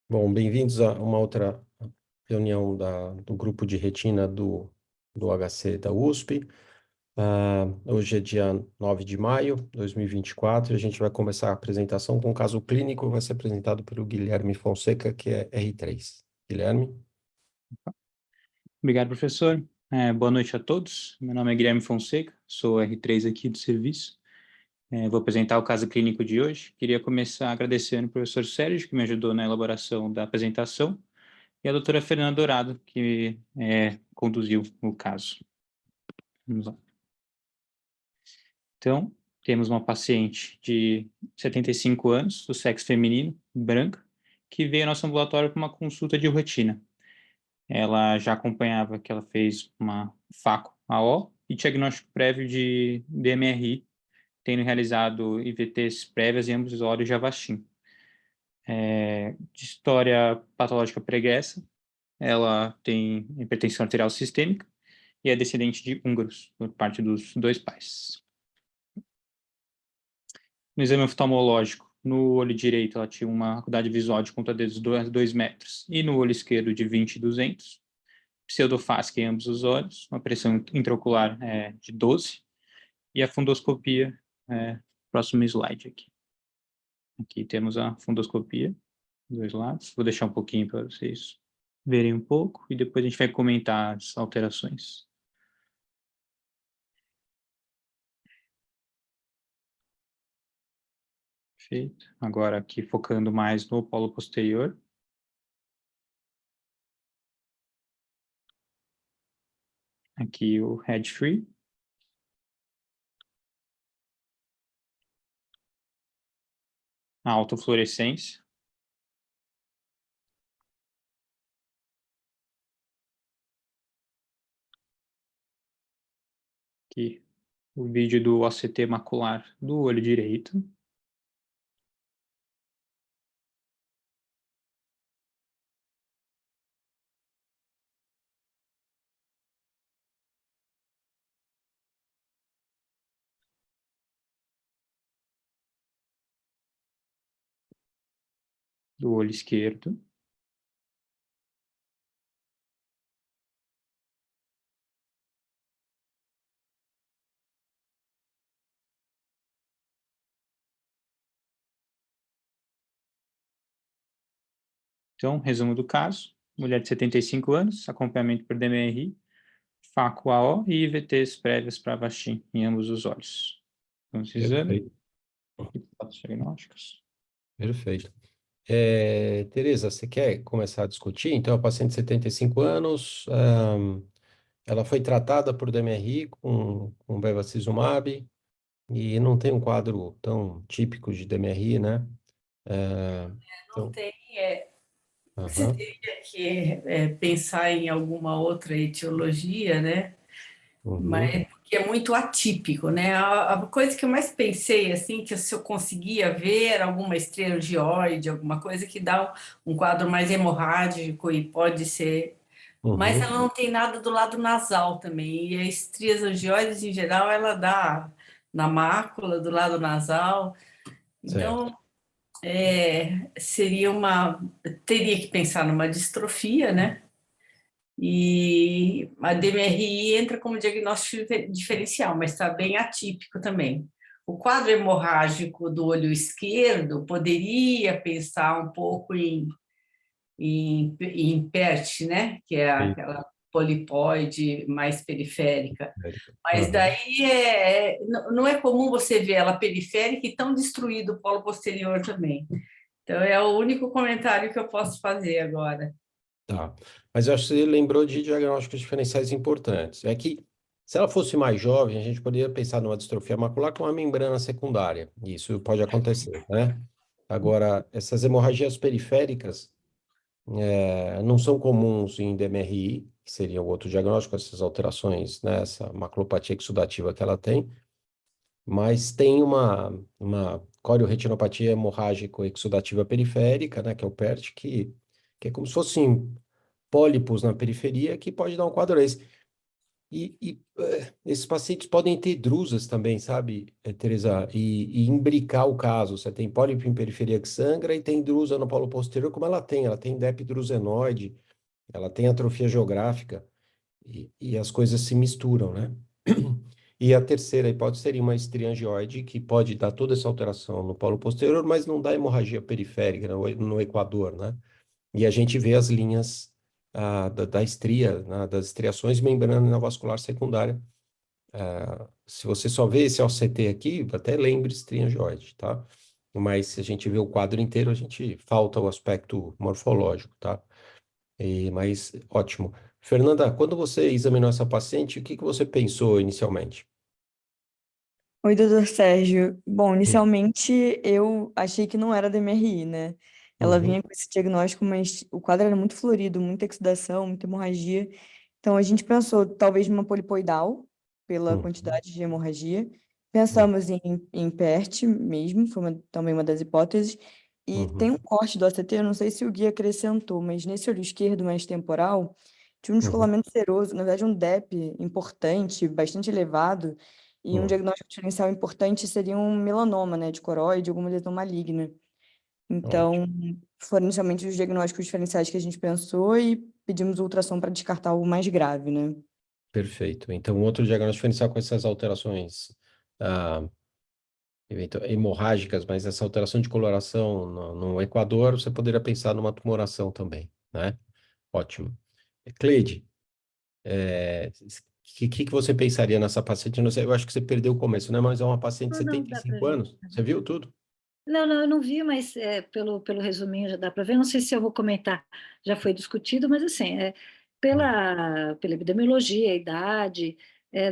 Bom, bem-vindos a uma outra reunião do grupo de retina do HC da USP. Hoje é dia 9 de maio de 2024 e a gente vai começar a apresentação com um caso clínico, vai ser apresentado pelo Guilherme Fonseca, que é R3. Guilherme? Obrigado, professor. Boa noite a todos. Meu nome é Guilherme Fonseca, sou R3 aqui do serviço. Vou apresentar o caso clínico de hoje. Queria começar agradecendo o professor Sérgio, que me ajudou na elaboração da apresentação, e a doutora Fernanda Dourado, que conduziu o caso. Vamos lá. Então, temos uma paciente de 75 anos, do sexo feminino, branca, que veio ao nosso ambulatório com uma consulta de rotina. Ela já acompanhava que ela fez uma FACO-AO e diagnóstico prévio de DMRI, tendo realizado IVTs prévias em ambos os olhos de Avastin. De história patológica pregressa, ela tem hipertensão arterial sistêmica e é descendente de húngaros, por parte dos dois pais. No exame oftalmológico, no olho direito, ela tinha uma acuidade visual de ponta dedos de 2 metros e no olho esquerdo de 20/200. Pseudofáscia em ambos os olhos, uma pressão intraocular de 12 e a fundoscopia, próximo slide aqui. Aqui temos a fundoscopia, dos dois lados. Vou deixar um pouquinho para vocês verem um pouco e depois a gente vai comentar as alterações. Perfeito. Agora aqui focando mais no polo posterior. Aqui o head free. A autofluorescência. Aqui o vídeo do OCT macular do olho direito. Do olho esquerdo. Então, resumo do caso: mulher de 75 anos, acompanhamento por DMRI, FACO-AO e IVTs prévias para Avastin em ambos os olhos. Vamos ao exame. Diagnósticos. Perfeito. Tereza, você quer começar a discutir? Então, a paciente de 75 anos, ela foi tratada por DMRI com bevacizumab, e não tem um quadro tão típico de DMRI, né? Não tem, você Aham, teria que pensar em alguma outra etiologia, né? uhum, Mas porque é muito atípico, né? A coisa que eu mais pensei, assim, que se eu conseguia ver era alguma estria angioide, alguma coisa que dá um quadro mais hemorrágico e pode ser. Mas ela uhum, não tem nada do lado nasal também. E as estrias angioides, em geral, ela dá na mácula, do lado nasal. certo. Então, seria teria que pensar numa distrofia, né? E a DMRI entra como diagnóstico diferencial, mas está bem atípico também. O quadro hemorrágico do olho esquerdo poderia pensar um pouco em PERT, né? Que é Sim, aquela polipoide mais periférica. América. Mas Aham. daí não é comum você ver ela periférica e tão destruído o polo posterior também. Então, é o único comentário que eu posso fazer agora. Tá. Mas eu acho que você lembrou de diagnósticos diferenciais importantes. É que, se ela fosse mais jovem, a gente poderia pensar numa distrofia macular com uma membrana secundária. Isso pode acontecer, né? Agora, essas hemorragias periféricas não são comuns em DMRI, que seria o outro diagnóstico, essas alterações, né? Essa maculopatia exudativa que ela tem, mas tem uma coriorretinopatia hemorrágico-exudativa periférica, né? Que é o PERT, que é como se fossem pólipos na periferia que pode dar um quadro esse. Esses pacientes podem ter drusas também, sabe, Teresa? E imbricar o caso. Você tem pólipo em periferia que sangra e tem drusa no polo posterior, como ela tem. Ela tem depidrusenoide, ela tem atrofia geográfica e as coisas se misturam, né? E a terceira hipótese seria uma estriangioide, que pode dar toda essa alteração no polo posterior, mas não dá hemorragia periférica no equador, né? E a gente vê as linhas da estria, né, das estriações membrana vascular secundária. Se você só vê esse OCT aqui, até lembre estriangioide, tá? Mas se a gente vê o quadro inteiro, a gente falta o aspecto morfológico, tá? Mas ótimo. Fernanda, quando você examinou essa paciente, o que que você pensou inicialmente? Oi, doutor Sérgio. Bom, Hum. inicialmente eu achei que não era DMRI, né? Ela Uhum, vinha com esse diagnóstico, mas o quadro era muito florido, muita exudação, muita hemorragia. Então a gente pensou talvez numa polipoidal, pela uhum, quantidade de hemorragia. uhum, Pensamos em PERT mesmo, foi também uma das hipóteses. E tem uhum, um corte do ACT, eu não sei se o Gui acrescentou, mas nesse olho esquerdo mais temporal, tinha um uhum, descolamento seroso, na verdade um DEP importante, bastante elevado, e um uhum. diagnóstico diferencial importante seria um melanoma, né, de coroide, alguma lesão maligna. Ótimo. Então, foram inicialmente os diagnósticos diferenciais que a gente pensou e pedimos ultrassom para descartar algo mais grave, né? Perfeito. Então, outro diagnóstico diferencial com essas alterações ah, hemorrágicas, mas essa alteração de coloração no equador, você poderia pensar numa tumoração também, né? Ótimo. Cleide, que você pensaria nessa paciente? Eu não sei, eu acho que você perdeu o começo, né? Mas é uma paciente de Não, não, dá para 75 ver. anos. Você viu tudo? Não, não, eu não vi, mas pelo resuminho já dá para ver. Não sei se eu vou comentar, já foi discutido, mas assim, Hum, pela epidemiologia, a idade,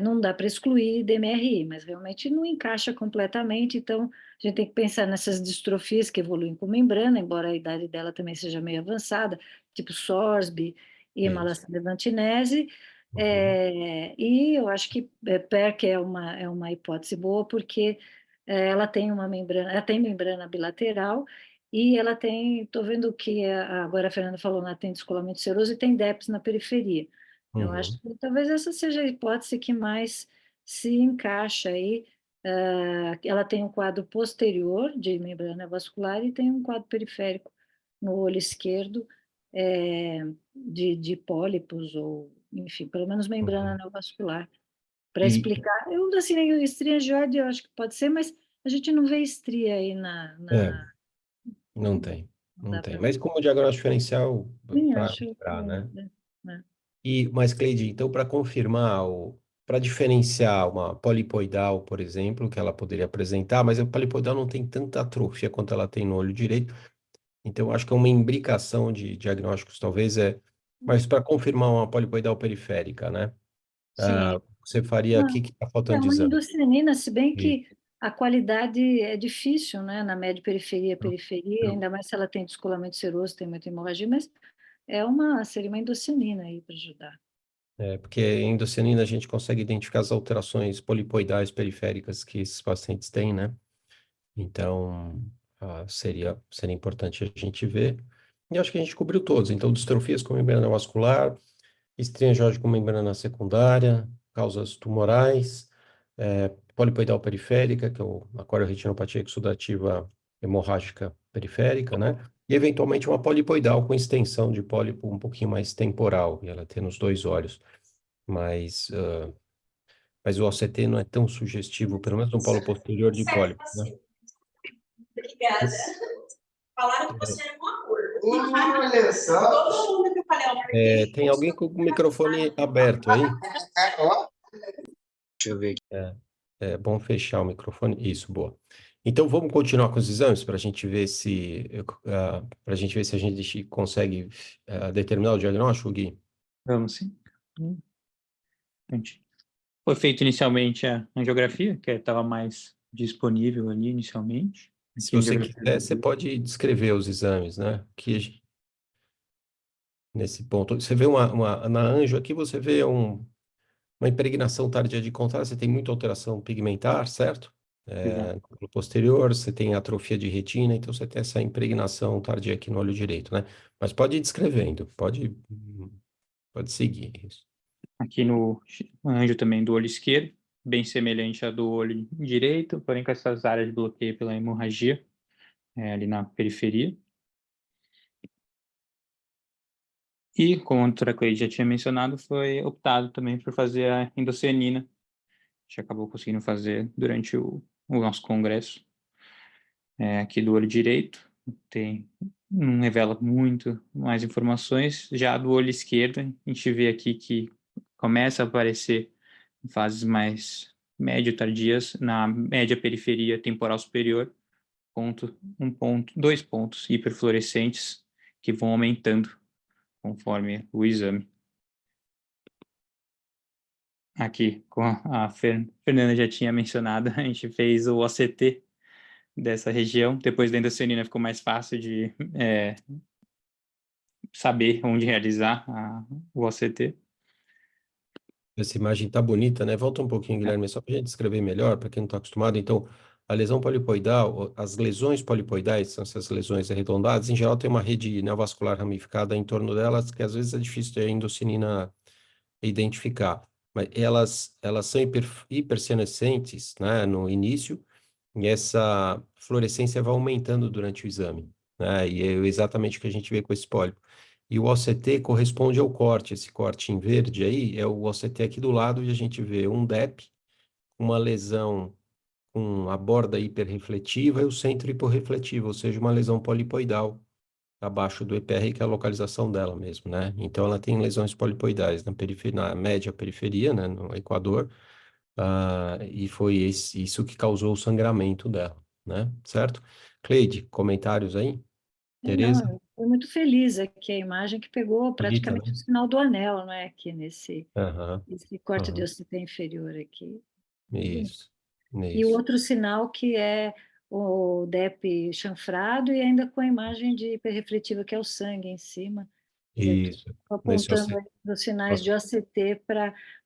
não dá para excluir DMRI, mas realmente não encaixa completamente, então a gente tem que pensar nessas distrofias que evoluem com membrana, embora a idade dela também seja meio avançada, tipo SORSB e isso. malácia levantinese, Uhum, e eu acho que PERC é uma hipótese boa, porque ela tem uma membrana, ela tem membrana bilateral e ela tem, estou vendo que agora a Fernanda falou, ela tem descolamento seroso e tem DEPS na periferia. Eu acho uhum, que talvez essa seja a hipótese que mais se encaixa aí. Ela tem um quadro posterior de membrana vascular e tem um quadro periférico no olho esquerdo, de pólipos ou, enfim, pelo menos membrana uhum. neovascular para E, explicar. Eu, assim, estria geóide eu acho que pode ser, mas a gente não vê estria aí é, não tem, não não dá tem. para Mas ver. como diagnóstico diferencial, Sim, para acho que lembrar, né? né. Mas, Cleide, então, para confirmar, para diferenciar uma polipoidal, por exemplo, que ela poderia apresentar, mas a polipoidal não tem tanta atrofia quanto ela tem no olho direito, então acho que é uma imbricação de diagnósticos, talvez mas para confirmar uma polipoidal periférica, né? Sim, Você faria, o uma, que está faltando de uma exame? endocrinina, se bem E- que a qualidade é difícil, né, na média periferia, eu- periferia, eu- ainda mais se ela tem descolamento seroso, tem muita hemorragia, mas seria uma endocrinina aí para ajudar. Porque em endocianina a gente consegue identificar as alterações polipoidais periféricas que esses pacientes têm, né? Então, seria importante a gente ver. E acho que a gente cobriu todos. Então, distrofias com membrana vascular, estria com membrana secundária, causas tumorais, polipoidal periférica, que é a corioretinopatia exudativa hemorrágica periférica, né? E, eventualmente, uma polipoidal com extensão de pólipo um pouquinho mais temporal, e ela tem nos dois olhos. Mas, mas o OCT não é tão sugestivo, pelo menos no polo posterior de pólipo, né? Obrigada. Falaram que você era um amor. Olha só. Todo mundo que eu falei, Marquinhos. Tem alguém com o microfone aberto aí? Ó. Deixa eu ver aqui. É bom fechar o microfone. Isso, boa. Então vamos continuar com os exames para a gente ver se a gente consegue determinar o diagnóstico, Gui. Vamos sim. Gente, foi feito inicialmente a angiografia, que estava mais disponível ali inicialmente. Se Aqui a você angiografia quiser, você pode descrever os exames, né? Nesse ponto. Você vê na anjo aqui, você vê uma impregnação tardia de contraste, você tem muita alteração pigmentar, certo? exato. No posterior, você tem atrofia de retina, então você tem essa impregnação tardia aqui no olho direito, né? Mas pode ir descrevendo, pode seguir isso. aqui no anjo também do olho esquerdo, bem semelhante à do olho direito, porém com essas áreas de bloqueio pela hemorragia, ali na periferia. E, como a doutora Cleide já tinha mencionado, foi optado também por fazer a endocianina, que a gente acabou conseguindo fazer durante o nosso congresso. Aqui do olho direito, não revela muito mais informações. Já do olho esquerdo, a gente vê aqui que começa a aparecer em fases mais médio-tardias, na média periferia temporal superior, dois pontos hiperfluorescentes que vão aumentando conforme o exame. Aqui, como a Fernanda já tinha mencionado, a gente fez o OCT dessa região. Depois da endocianina ficou mais fácil de saber onde realizar o OCT. Essa imagem tá bonita, né? Volta um pouquinho, Guilherme, só para a gente descrever melhor, para quem não está acostumado. Então, a lesão polipoidal, as lesões polipoidais, são essas lesões arredondadas, em geral tem uma rede neovascular ramificada em torno delas, que às vezes é difícil de a endocianina identificar. Mas elas são hipersenescentes, né, no início, e essa fluorescência vai aumentando durante o exame, né? E é exatamente o que a gente vê com esse pólipo. E o OCT corresponde ao corte. Esse corte em verde aí é o OCT aqui do lado e a gente vê um DEP, uma lesão com a borda hiperrefletiva e o centro hiporrefletivo, ou seja, uma lesão polipoidal abaixo do EPR, que é a localização dela mesmo, né? Então ela tem lesões polipoidais na periferia, na média periferia, né, no equador, e foi isso que causou o sangramento dela, né? Certo? Cleide, comentários aí? Não, Tereza? eu fui muito feliz aqui a imagem que pegou Bonita, praticamente o né? sinal do anel, não é? Aqui nesse Aham, corte de aham. OCT inferior aqui. Isso, E o isso, outro sinal que é o DEP chanfrado e ainda com a imagem de hiperrefletiva, que é o sangue em cima. Eu estou isso. Nesse apontando aí os sinais de OCT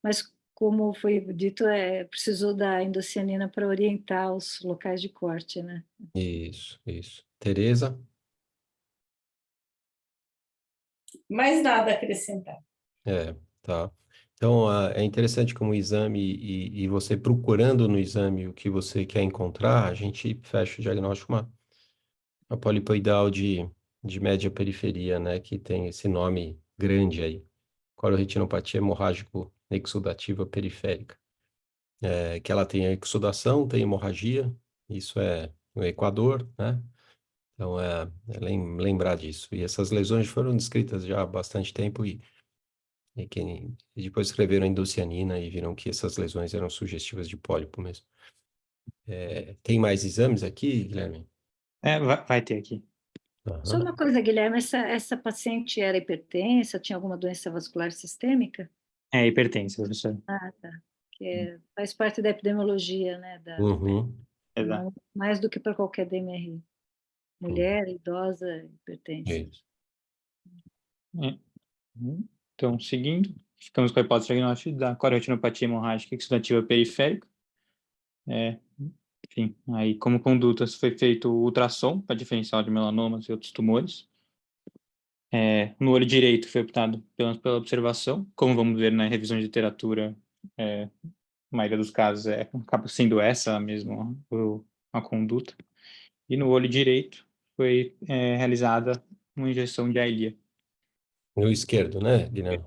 mas como foi dito, precisou da endocianina para orientar os locais de corte, né? isso. Tereza? Mais nada a acrescentar. Tá. Então, é interessante como o exame e você procurando no exame o que você quer encontrar, a gente fecha o diagnóstico uma polipoidal de média periferia, né, que tem esse nome grande aí, cororetinopatia hemorrágico exudativa periférica, que ela tem a exudação, tem hemorragia, isso é no Equador, né? Então, lembrar disso. E essas lesões foram descritas já há bastante tempo e depois escreveram endocianina e viram que essas lesões eram sugestivas de pólipo mesmo. Tem mais exames aqui, Guilherme? Vai ter aqui. Só Aham. uma coisa, Guilherme, essa paciente era hipertensa, tinha alguma doença vascular sistêmica? É hipertensa, professor. Ah, tá. Faz parte da epidemiologia, né? Uhum. Exato. Não, mais do que para qualquer DMRI. Mulher, idosa, hipertensa. Isso. Então, seguindo, ficamos com a hipótese diagnóstica da cororetinopatia hemorrágica exudativa periférica. Enfim, aí como condutas foi feito o ultrassom para diferencial de melanomas e outros tumores. No olho direito foi optado pela observação, como vamos ver na revisão de literatura, a maioria dos casos acaba sendo essa mesmo a conduta. E no olho direito foi realizada uma injeção de Eylea. No esquerdo, né, Guilherme?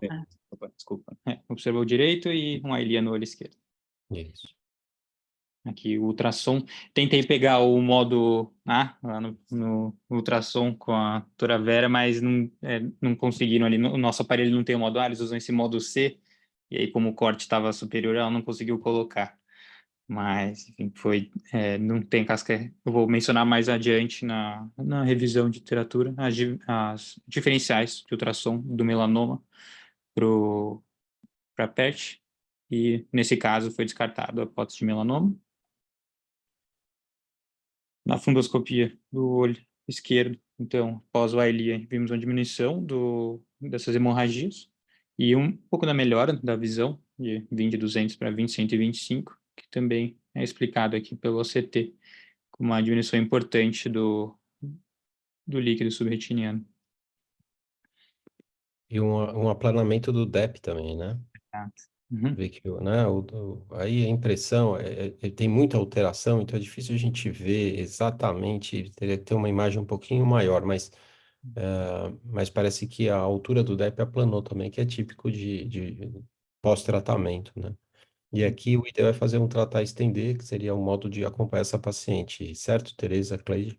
Desculpa. Observou o direito e um Eylea no olho esquerdo. Isso. Aqui o ultrassom, tentei pegar o modo A lá no ultrassom com a doutora Vera, mas não conseguiram ali, o nosso aparelho não tem o modo A, eles usam esse modo C, e aí como o corte estava superior, ela não conseguiu colocar, mas enfim, não tem casca, eu vou mencionar mais adiante na revisão de literatura, as diferenciais de ultrassom do melanoma para PET, e nesse caso foi descartado a hipótese de melanoma. Na fundoscopia do olho esquerdo, então, após o Eylea, vimos uma diminuição dessas hemorragias e um pouco da melhora da visão, de 20/200 para 20/125, que também é explicado aqui pelo OCT, com uma diminuição importante do líquido subretiniano. E um aplanamento do DEP também, né? Uhum. Vê que, né, aí a impressão tem muita alteração, então é difícil a gente ver exatamente, teria que ter uma imagem um pouquinho maior, mas parece que a altura do DEP aplanou também, que é típico de pós-tratamento, né? E aqui o ideal é fazer um tratar e estender, que seria um modo de acompanhar essa paciente, certo, Tereza, Cleide?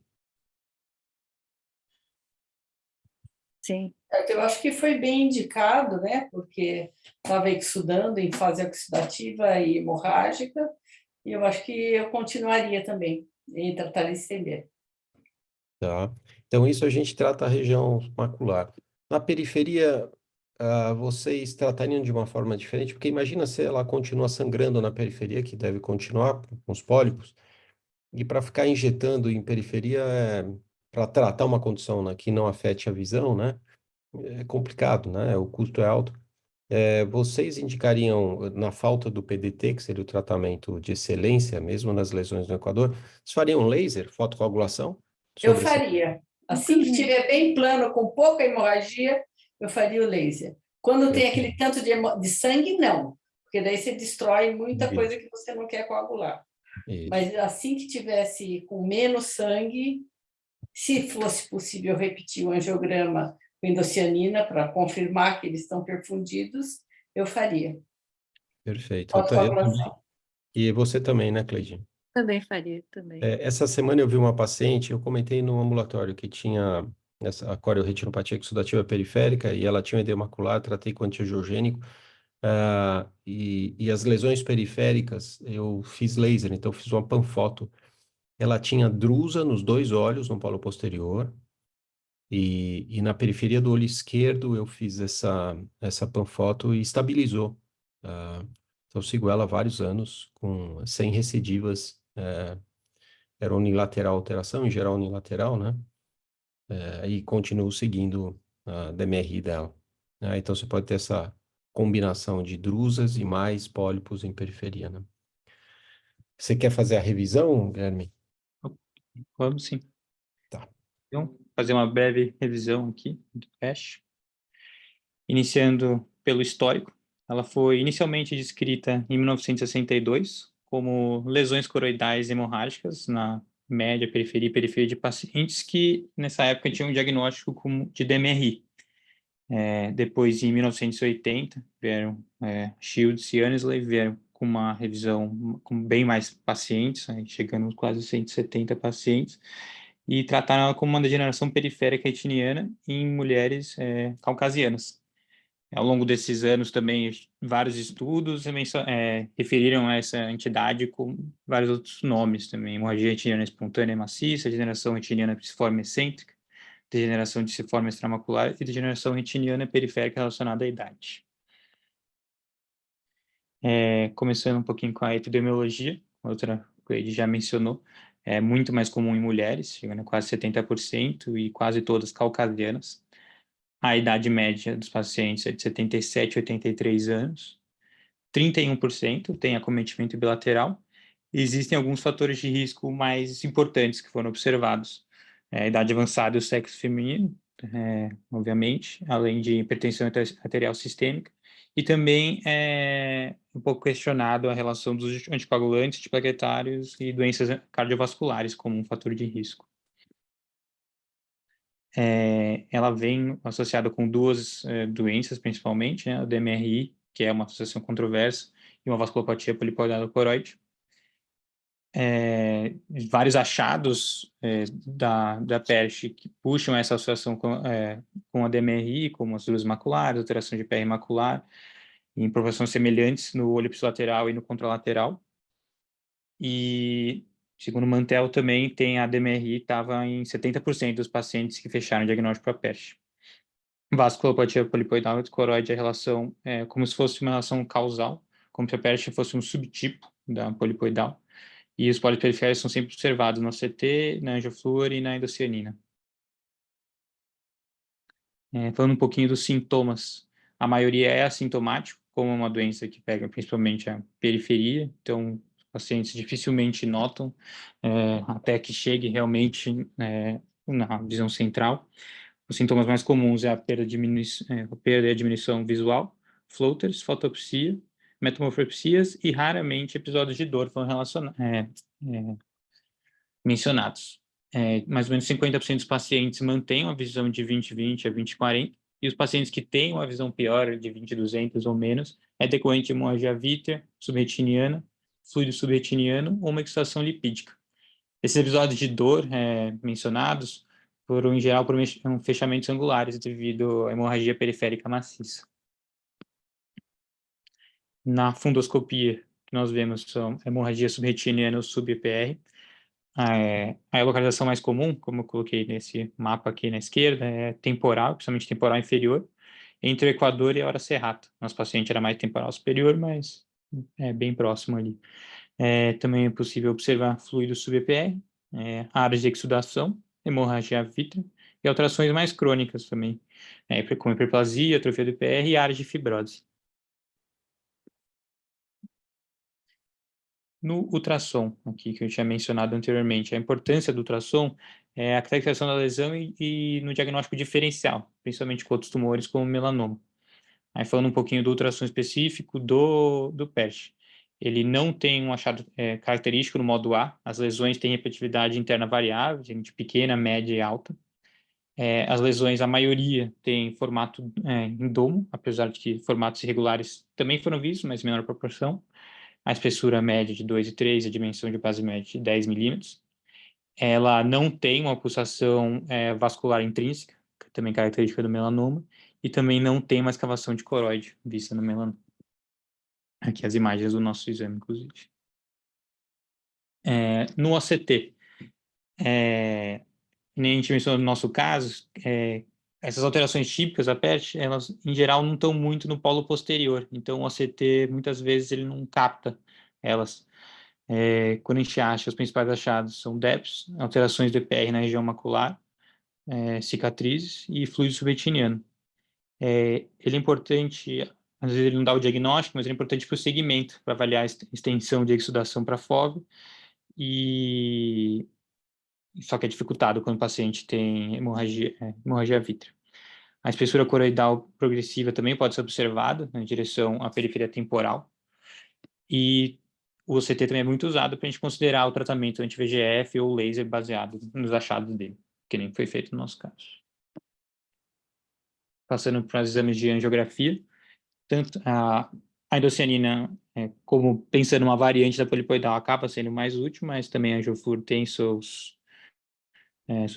Sim. Eu acho que foi bem indicado, né? Porque estava estudando em fase oxidativa e hemorrágica, e eu acho que eu continuaria também em tratar e estender. Tá. Então, isso a gente trata a região macular. Na periferia, vocês tratariam de uma forma diferente? Porque imagina se ela continua sangrando na periferia, que deve continuar com os pólipos, e para ficar injetando em periferia, para tratar uma condição, né, que não afete a visão, né? É complicado, né? O custo é alto. Vocês indicariam, na falta do PDT, que seria o tratamento de excelência, mesmo nas lesões no Equador, vocês fariam laser, fotocoagulação? Eu Sobre esse... faria. Assim que estiver bem plano, com pouca hemorragia, eu faria o laser. Quando tem aquele tanto de sangue, não. Porque daí você destrói muita Isso. coisa que você não quer coagular. Isso. Mas assim que tivesse com menos sangue, se fosse possível repetir o angiograma com endocianina para confirmar que eles estão perfundidos, eu faria. Perfeito. Eu também. Fotocoagulação. E você também, né, Cleide? Também faria, também. Essa semana eu vi uma paciente, eu comentei no ambulatório que tinha essa corioretinopatia exudativa periférica e ela tinha um edema macular, tratei com antiangiogênico, e as lesões periféricas eu fiz laser, então eu fiz uma panfoto. Ela tinha drusa nos 2 olhos, no polo posterior, e na periferia do olho esquerdo eu fiz essa panfoto e estabilizou. Então eu sigo ela há vários anos, sem recidivas. Era unilateral alteração, em geral unilateral, né? E continuo seguindo a DMRI dela. Então você pode ter essa combinação de drusas e mais pólipos em periferia, né? Você quer fazer a revisão, Guilherme? Vamos sim. Tá. Então, fazer uma breve revisão aqui do PESH. Iniciando pelo histórico, ela foi inicialmente descrita em 1962 como lesões coroidais hemorrágicas na média, periferia e periferia de pacientes que, nessa época, tinham um diagnóstico de DMRI. Depois, em 1980, vieram Shields e Annesley, vieram com uma revisão com bem mais pacientes, chegando quase 170 pacientes, e trataram ela como uma degeneração periférica retiniana em mulheres caucasianas. Ao longo desses anos também, vários estudos referiram a essa entidade com vários outros nomes também, hemorragia retiniana espontânea maciça, degeneração retiniana pisiforme excêntrica, degeneração disciforme extramacular e degeneração retiniana periférica relacionada à idade. Começando um pouquinho com a epidemiologia, outra que ele já mencionou, é muito mais comum em mulheres, chegando a quase 70% e quase todas caucasianas. A idade média dos pacientes é de 77 a 83 anos. 31% tem acometimento bilateral. Existem alguns fatores de risco mais importantes que foram observados. A idade avançada e o sexo feminino, obviamente, além de hipertensão arterial sistêmica. E também é um pouco questionado a relação dos anticoagulantes, antiplaquetários e doenças cardiovasculares como um fator de risco. Ela vem associada com duas doenças, principalmente, né? O DMRI, que é uma associação controversa, e uma vasculopatia polipoidal do coroide. Vários achados da PERSH que puxam essa associação com a DMRI, como as drugas maculares, alteração de PR macular, em proporções semelhantes no olho ipsilateral e no contralateral. E, segundo Mantel, também tem a DMRI, estava em 70% dos pacientes que fecharam o diagnóstico para PERSH. Vasculopatia polipoidal do coroide, a relação é como se fosse uma relação causal, como se a PERSH fosse um subtipo da polipoidal. E os pólipos periféricos são sempre observados na CT, na angioflúor e na endocianina. Falando um pouquinho dos sintomas, a maioria é assintomático, como uma doença que pega principalmente a periferia, então os pacientes dificilmente notam até que chegue realmente na visão central. Os sintomas mais comuns é a perda e a diminuição visual, floaters, fotopsia, metamorfopsias e raramente episódios de dor foram mencionados. Mais ou menos 50% dos pacientes mantêm uma visão de 20/20 a 20/40, e os pacientes que têm uma visão pior, de 20/200 ou menos, é decorrente de hemorragia vítrea, subretiniana, fluido subretiniano ou uma extração lipídica. Esses episódios de dor mencionados foram, em geral, por fechamentos angulares devido à hemorragia periférica maciça. Na fundoscopia, que nós vemos são hemorragia subretiniana ou sub-EPR. A localização mais comum, como eu coloquei nesse mapa aqui na esquerda, é temporal, principalmente temporal inferior, entre o equador e a hora serrata. Nosso paciente era mais temporal superior, mas é bem próximo ali. Também é possível observar fluido sub-EPR, áreas de exudação, hemorragia vítrea e alterações mais crônicas também, como hiperplasia, atrofia do EPR e áreas de fibrose. No ultrassom, aqui que eu tinha mencionado anteriormente, a importância do ultrassom é a caracterização da lesão e no diagnóstico diferencial, principalmente com outros tumores como melanoma. Aí falando um pouquinho do ultrassom específico do PERT. Ele não tem um achado característico no modo A, as lesões têm repetitividade interna variável, de pequena, média e alta. As lesões, a maioria tem formato em domo, apesar de que formatos irregulares também foram vistos, mas em menor proporção. A espessura média de 2,3 e a dimensão de base média de 10 milímetros. Ela não tem uma pulsação vascular intrínseca, que também é característica do melanoma, e também não tem uma escavação de coroide vista no melanoma. Aqui as imagens do nosso exame, inclusive. No OCT, nem a gente mencionou no nosso caso, essas alterações típicas da PET, elas em geral não estão muito no polo posterior, então o OCT muitas vezes ele não capta elas. Quando a gente acha, os principais achados são DEPs, alterações do EPR na região macular, cicatrizes e fluido subretiniano. Ele é importante, às vezes ele não dá o diagnóstico, mas ele é importante para o segmento, para avaliar a extensão de exudação para FOV, só que é dificultado quando o paciente tem hemorragia vítrea. A espessura coroidal progressiva também pode ser observada na direção à periferia temporal. E o OCT também é muito usado para a gente considerar o tratamento anti-VEGF ou laser baseado nos achados dele, que nem foi feito no nosso caso. Passando para os exames de angiografia, tanto a endocianina, como pensando uma variante da polipoidal, acaba sendo mais útil, mas também a angioflúor tem sua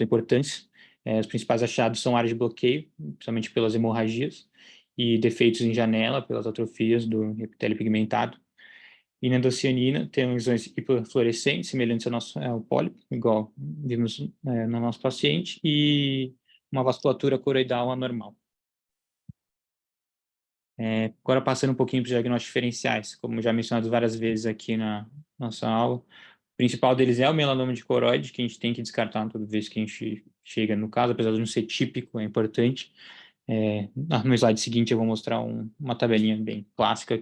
importância. Os principais achados são áreas de bloqueio, principalmente pelas hemorragias, e defeitos em janela, pelas atrofias do epitélio pigmentado. E na endocianina tem lesões hipofluorescentes, semelhantes ao pólipo, igual vimos no nosso paciente, e uma vasculatura coroidal anormal. Agora passando um pouquinho para os diagnósticos diferenciais, como já mencionado várias vezes aqui na nossa aula, o principal deles é o melanoma de coroide, que a gente tem que descartar toda vez que a gente chega no caso, apesar de não ser típico, é importante. No slide seguinte eu vou mostrar uma tabelinha bem clássica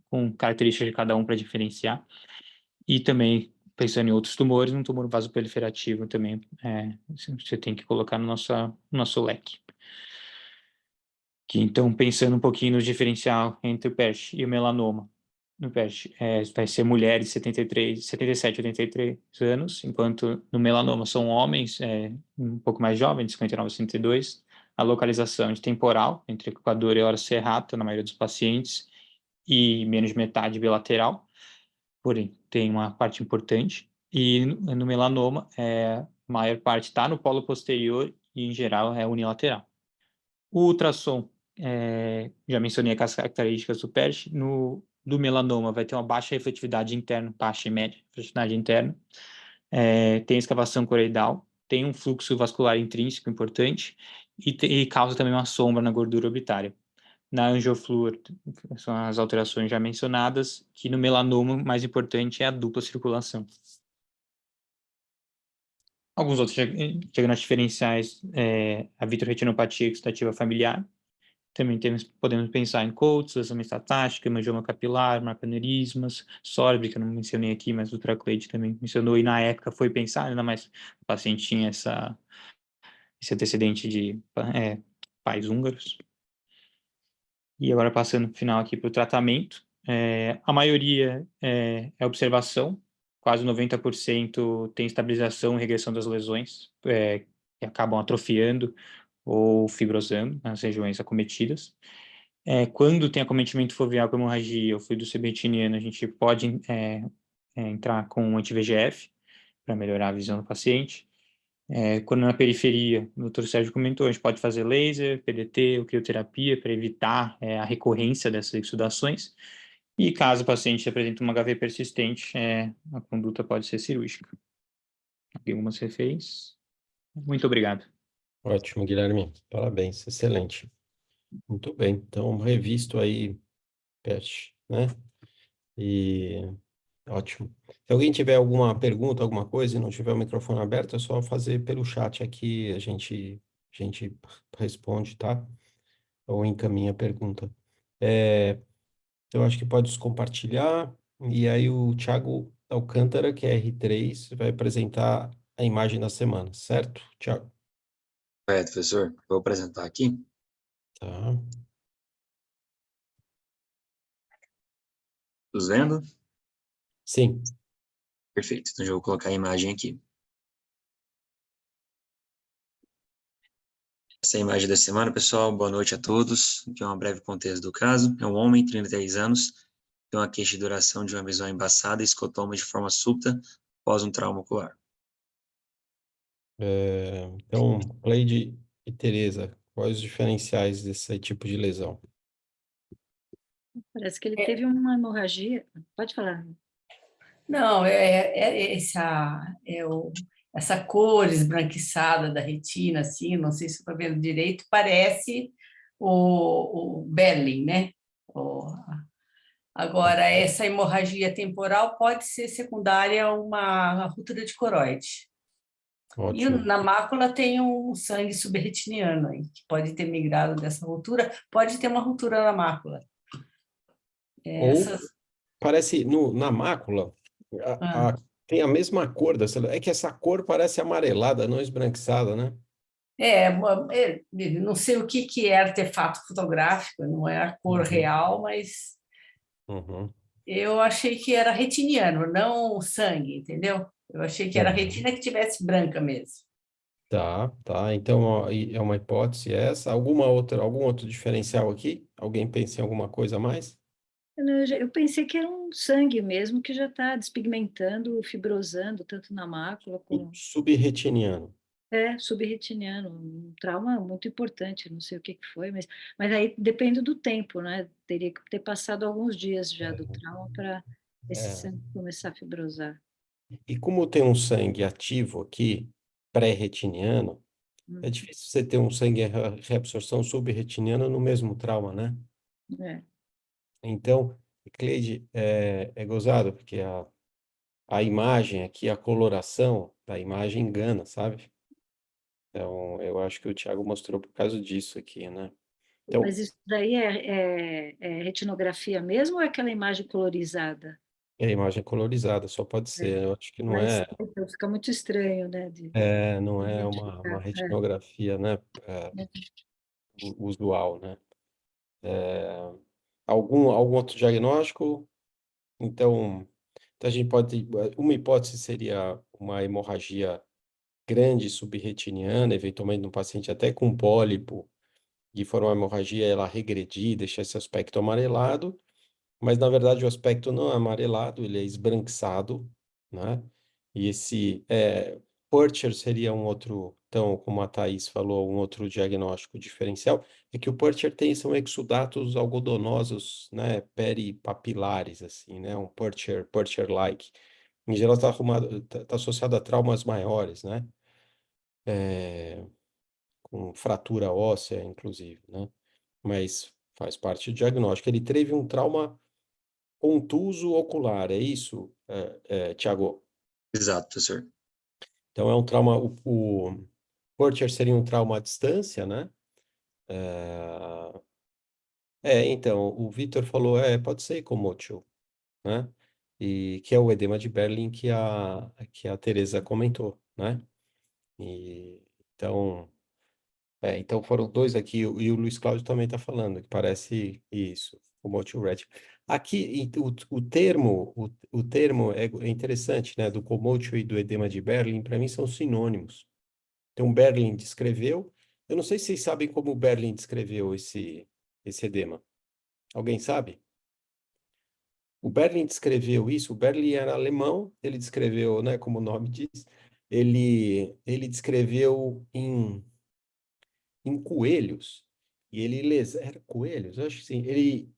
com características de cada um para diferenciar. E também, pensando em outros tumores, um tumor vasoproliferativo também você tem que colocar no nosso leque. Então, pensando um pouquinho no diferencial entre o PERT e o melanoma. No PERT vai ser mulheres de 77 a 83 anos, enquanto no melanoma são homens um pouco mais jovens, de 59 a 62. A localização de temporal, entre equador e hora serrata, na maioria dos pacientes, e menos de metade bilateral, porém tem uma parte importante. E no melanoma, a maior parte está no polo posterior e, em geral, é unilateral. O ultrassom, já mencionei as características do PERT, do melanoma vai ter uma baixa refletividade interna, baixa e média refletividade interna, tem escavação coroidal, tem um fluxo vascular intrínseco importante e causa também uma sombra na gordura orbitária. Na angioflúor, são as alterações já mencionadas, que no melanoma o mais importante é a dupla circulação. Alguns outros diagnósticos diferenciais, a vitroretinopatia exudativa familiar. Também podemos pensar em Coates, lesão metatática, hemangioma capilar, marcaneurismas, SORB, que eu não mencionei aqui, mas o Traclade também mencionou, e na época foi pensar, ainda mais o paciente tinha esse antecedente de pais húngaros. E agora passando no final aqui para o tratamento, a maioria é observação, quase 90% tem estabilização e regressão das lesões, que acabam atrofiando ou fibrosando nas regiões acometidas. Quando tem acometimento foveal com hemorragia ou fluido subretiniano, a gente pode entrar com anti-VEGF para melhorar a visão do paciente. Quando na periferia, o Dr. Sérgio comentou, a gente pode fazer laser, PDT ou crioterapia para evitar a recorrência dessas exudações. E caso o paciente apresente uma HV persistente, a conduta pode ser cirúrgica. Aqui algumas referências. Muito obrigado. Ótimo, Guilherme. Parabéns, excelente. Muito bem. Então, revisto aí, PET, né? E ótimo. Se alguém tiver alguma pergunta, alguma coisa e não tiver o microfone aberto, é só fazer pelo chat aqui, a gente responde, tá? Ou encaminha a pergunta. Eu acho que pode compartilhar. E aí o Thiago Alcântara, que é R3, vai apresentar a imagem da semana, certo, Thiago? Professor, vou apresentar aqui. Tá. Todos vendo? Sim. Perfeito. Então, já vou colocar a imagem aqui. Essa é a imagem da semana, pessoal. Boa noite a todos. Aqui é um breve contexto do caso. É um homem, 33 anos, tem uma queixa de duração de uma visão embaçada e escotoma de forma súbita após um trauma ocular. Então, Cleide e Tereza, quais os diferenciais desse tipo de lesão? Parece que ele teve uma hemorragia. Pode falar. Não, essa cor esbranquiçada da retina, assim, não sei se estou vendo direito, parece o Belling, né? Agora, essa hemorragia temporal pode ser secundária a uma ruptura de coroide. E Ótimo. na mácula tem um sangue subretiniano aí, que pode ter migrado dessa ruptura, pode ter uma ruptura na mácula. Ou parece, na mácula, Ah. tem a mesma cor da célula. É que essa cor parece amarelada, não esbranquiçada, né? Não sei o que é artefato fotográfico, não é a cor real, mas Uhum. eu achei que era retiniano, não sangue, entendeu? Eu achei que era retina que tivesse branca mesmo. Tá. Então, ó, é uma hipótese essa. Algum outro diferencial aqui? Alguém pensa em alguma coisa a mais? Eu pensei que era um sangue mesmo que já está despigmentando, fibrosando, tanto na mácula como... Subretiniano. Subretiniano, um trauma muito importante, não sei o que foi, mas aí depende do tempo, né? Teria que ter passado alguns dias já do trauma para esse sangue começar a fibrosar. E como tem um sangue ativo aqui, pré-retiniano, é difícil você ter um sangue reabsorção subretiniana no mesmo trauma, né? Então, Cleide, é gozado, porque a imagem aqui, a coloração da imagem engana, sabe? Então, eu acho que o Thiago mostrou por causa disso aqui, né? Então, Mas isso daí é retinografia mesmo ou é aquela imagem colorizada? é a imagem colorizada, só pode ser. Eu acho que não Mas é, então fica muito estranho, né? não De é uma identificar. retinografia, né? Usual, né? Algum outro diagnóstico? Então, a gente pode. Uma hipótese seria uma hemorragia grande subretiniana, eventualmente no paciente até com pólipo, de forma a hemorragia ela regredir, deixar esse aspecto amarelado, mas na verdade o aspecto não é amarelado, ele é esbranquiçado, né? E esse Purcher seria um outro, então, como a Thaís falou, um outro diagnóstico diferencial, é que o Purcher são exudatos algodonosos, né, peripapilares, assim, né, um Purcher-like. Em geral está associado a traumas maiores, né, com fratura óssea, inclusive, né, mas faz parte do diagnóstico. Ele teve um trauma contuso ocular, é isso, Tiago? Exato, professor. Então, é um trauma, o Purcher seria um trauma à distância, né? Então, o Vitor falou, pode ser icomótil, né? E que é o edema de Berlin que a Teresa comentou, né? E, então, Então foram dois aqui, e o Luiz Cláudio também está falando, que parece isso, o multi-ret. Aqui, o termo é interessante, né? Do comotio e do edema de Berlin, para mim são sinônimos. Então, Berlin descreveu, eu não sei se vocês sabem como o Berlin descreveu esse edema. Alguém sabe? O Berlin descreveu isso, o Berlin era alemão, ele descreveu, né, como o nome diz, ele descreveu em coelhos, e era coelhos? Eu acho que sim.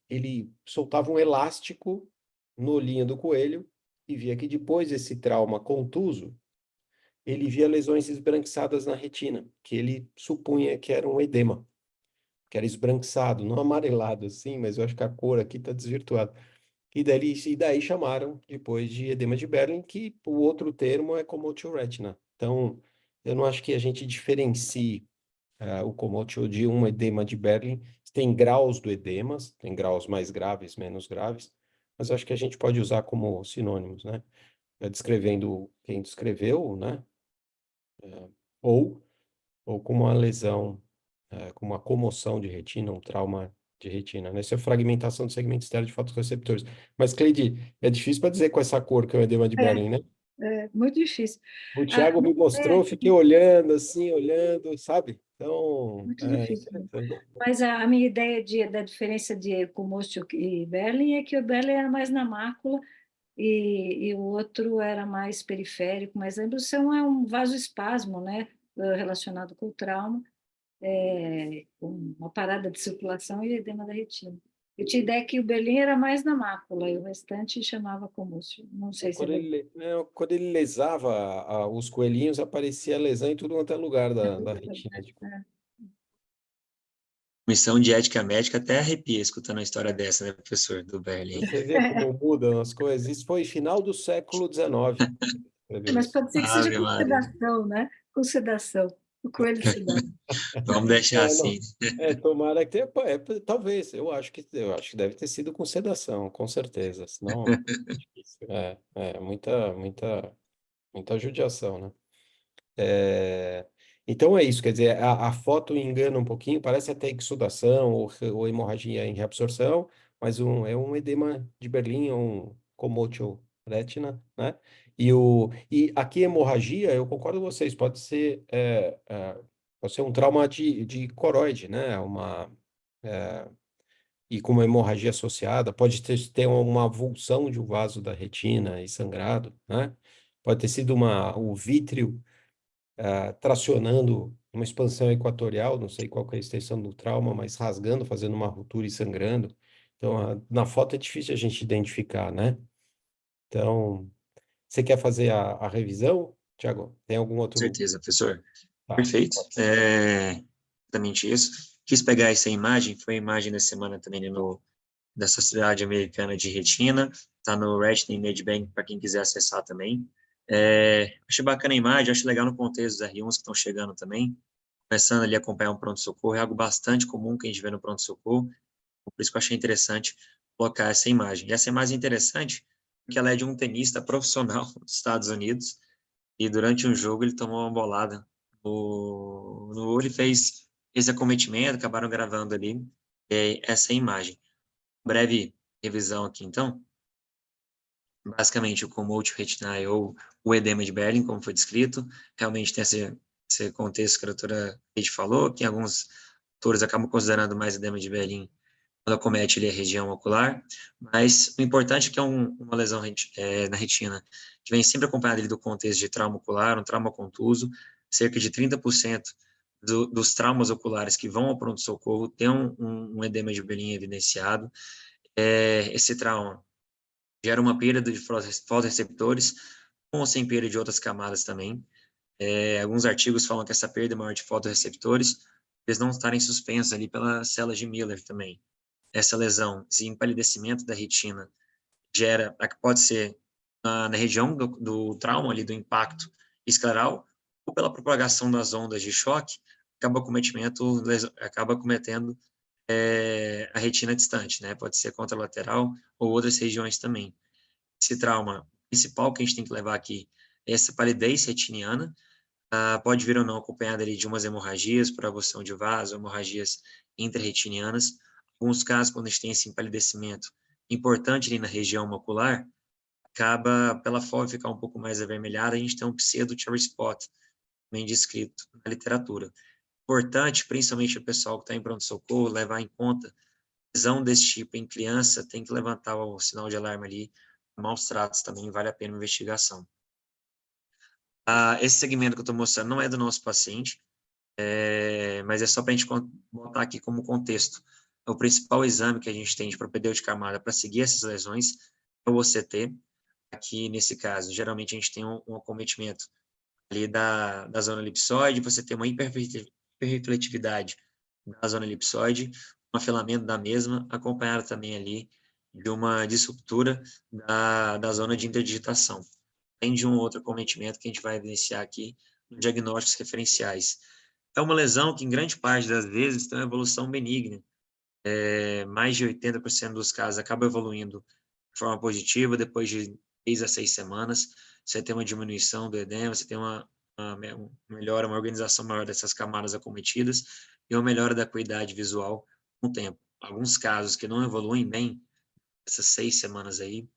Ele soltava um elástico no olhinho do coelho e via que depois desse trauma contuso, ele via lesões esbranquiçadas na retina, que ele supunha que era um edema, que era esbranquiçado, não amarelado assim, mas eu acho que a cor aqui está desvirtuada. E daí chamaram depois de edema de Berlin, que o outro termo é comotio retina. Então, eu não acho que a gente diferencie o comotio de um edema de Berlin. Tem graus do edema, tem graus mais graves, menos graves, mas acho que a gente pode usar como sinônimos, né? Descrevendo quem descreveu, né? Ou, ou como uma lesão, como uma comoção de retina, um trauma de retina, né? Isso é fragmentação do segmento externo de fotorreceptores. Mas, Cleide, é difícil para dizer com essa cor que é o edema de Berlin, né? É muito difícil. O Ah, Thiago me mostrou, eu fiquei olhando assim, olhando, sabe? Então, muito é difícil. interessante. Mas a minha ideia da diferença de Comostio e Berlin é que o Berlin era mais na mácula e o outro era mais periférico, mas a indução é um vasoespasmo, né, relacionado com o trauma, com uma parada de circulação e edema da retina. Eu tinha ideia que o Berlin era mais na mácula e o restante chamava Comostio. Não sei se é verdade. Quando ele lesava os coelhinhos, aparecia lesão em tudo quanto é lugar da retina. Comissão de ética médica até arrepia escutando a história dessa, né, professor, do Berlim. Você vê como mudam as coisas. Isso foi final do século XIX. Mas pode ser que seja Ave com Maria. sedação, né? Com sedação. O coelho sedado. Vamos deixar Não. assim. Tomara que tenha, talvez, eu acho que deve ter sido com sedação, com certeza, senão é difícil. Muita judiação, né? Então é isso, quer dizer, a foto engana um pouquinho, parece até exsudação ou hemorragia em reabsorção, mas é um edema de Berlim, um comotio retina, né? E aqui hemorragia, eu concordo com vocês, pode ser um trauma de coroide, né? E com uma hemorragia associada, pode ter uma avulsão de um vaso da retina e sangrado, né? Pode ter sido o vítreo tracionando uma expansão equatorial, não sei qual que é a extensão do trauma, mas rasgando, fazendo uma ruptura e sangrando. Então, na foto é difícil a gente identificar, né? Então, você quer fazer a revisão, Tiago? Tem algum Com outro? certeza, professor. Tá. Perfeito. Exatamente isso. Quis pegar essa imagem, foi a imagem da semana também da Sociedade Americana de Retina, está no Retina Image Bank para quem quiser acessar também. Achei bacana a imagem, acho legal no contexto dos R1s que estão chegando também, começando ali a acompanhar um pronto-socorro, é algo bastante comum que a gente vê no pronto-socorro, por isso que eu achei interessante colocar essa imagem. E essa imagem é interessante porque ela é de um tenista profissional dos Estados Unidos, e durante um jogo ele tomou uma bolada no olho e fez esse acometimento, acabaram gravando ali essa imagem. Breve revisão aqui, então. Basicamente, o comotio retinae ou o edema de Berlin, como foi descrito, realmente tem esse contexto que a doutora Leite falou, que alguns autores acabam considerando mais edema de Berlin quando acomete ali a região ocular, mas o importante é que é uma lesão na retina, que vem sempre acompanhada ali do contexto de trauma ocular, um trauma contuso, cerca de 30% dos traumas oculares que vão ao pronto-socorro tem um edema de Berlin evidenciado. Esse trauma gera uma perda de fotorreceptores, com ou sem perda de outras camadas também. Alguns artigos falam que essa perda maior de fotorreceptores, eles não estarem suspensos ali pelas células de Miller também. Essa lesão, esse empalidecimento da retina, pode ser na região do trauma, ali do impacto escleral, ou pela propagação das ondas de choque, acaba cometendo a retina distante, né? Pode ser contralateral ou outras regiões também. Esse trauma principal que a gente tem que levar aqui é essa palidez retiniana, Pode vir ou não acompanhada ali de umas hemorragias por avulsão de vaso, hemorragias intrarretinianas. Alguns casos, quando a gente tem esse empalidecimento importante ali na região macular, acaba, pela fóvea ficar um pouco mais avermelhada, a gente tem um pseudo-cherry spot, também descrito na literatura. Importante, principalmente o pessoal que está em pronto-socorro, levar em conta lesão desse tipo em criança, tem que levantar o sinal de alarme ali, maus tratos também, vale a pena uma investigação. Esse segmento que eu estou mostrando não é do nosso paciente, mas é só para a gente botar aqui como contexto. O principal exame que a gente tem de propedêutica armada para seguir essas lesões é o OCT. Aqui, nesse caso, geralmente a gente tem um acometimento ali da zona elipsoide, você tem uma hiperrefletividade da zona elipsoide, um afilamento da mesma, acompanhado também ali de uma disruptura da zona de interdigitação. Além de um outro acometimento que a gente vai evidenciar aqui no diagnósticos referenciais. É uma lesão que, em grande parte das vezes, tem uma evolução benigna. Mais de 80% dos casos acaba evoluindo de forma positiva, depois de 3 a 6 semanas, você tem uma diminuição do edema, você tem uma melhora, uma organização maior dessas camadas acometidas e uma melhora da acuidade visual com o tempo. Alguns casos que não evoluem bem, essas 6 semanas aí,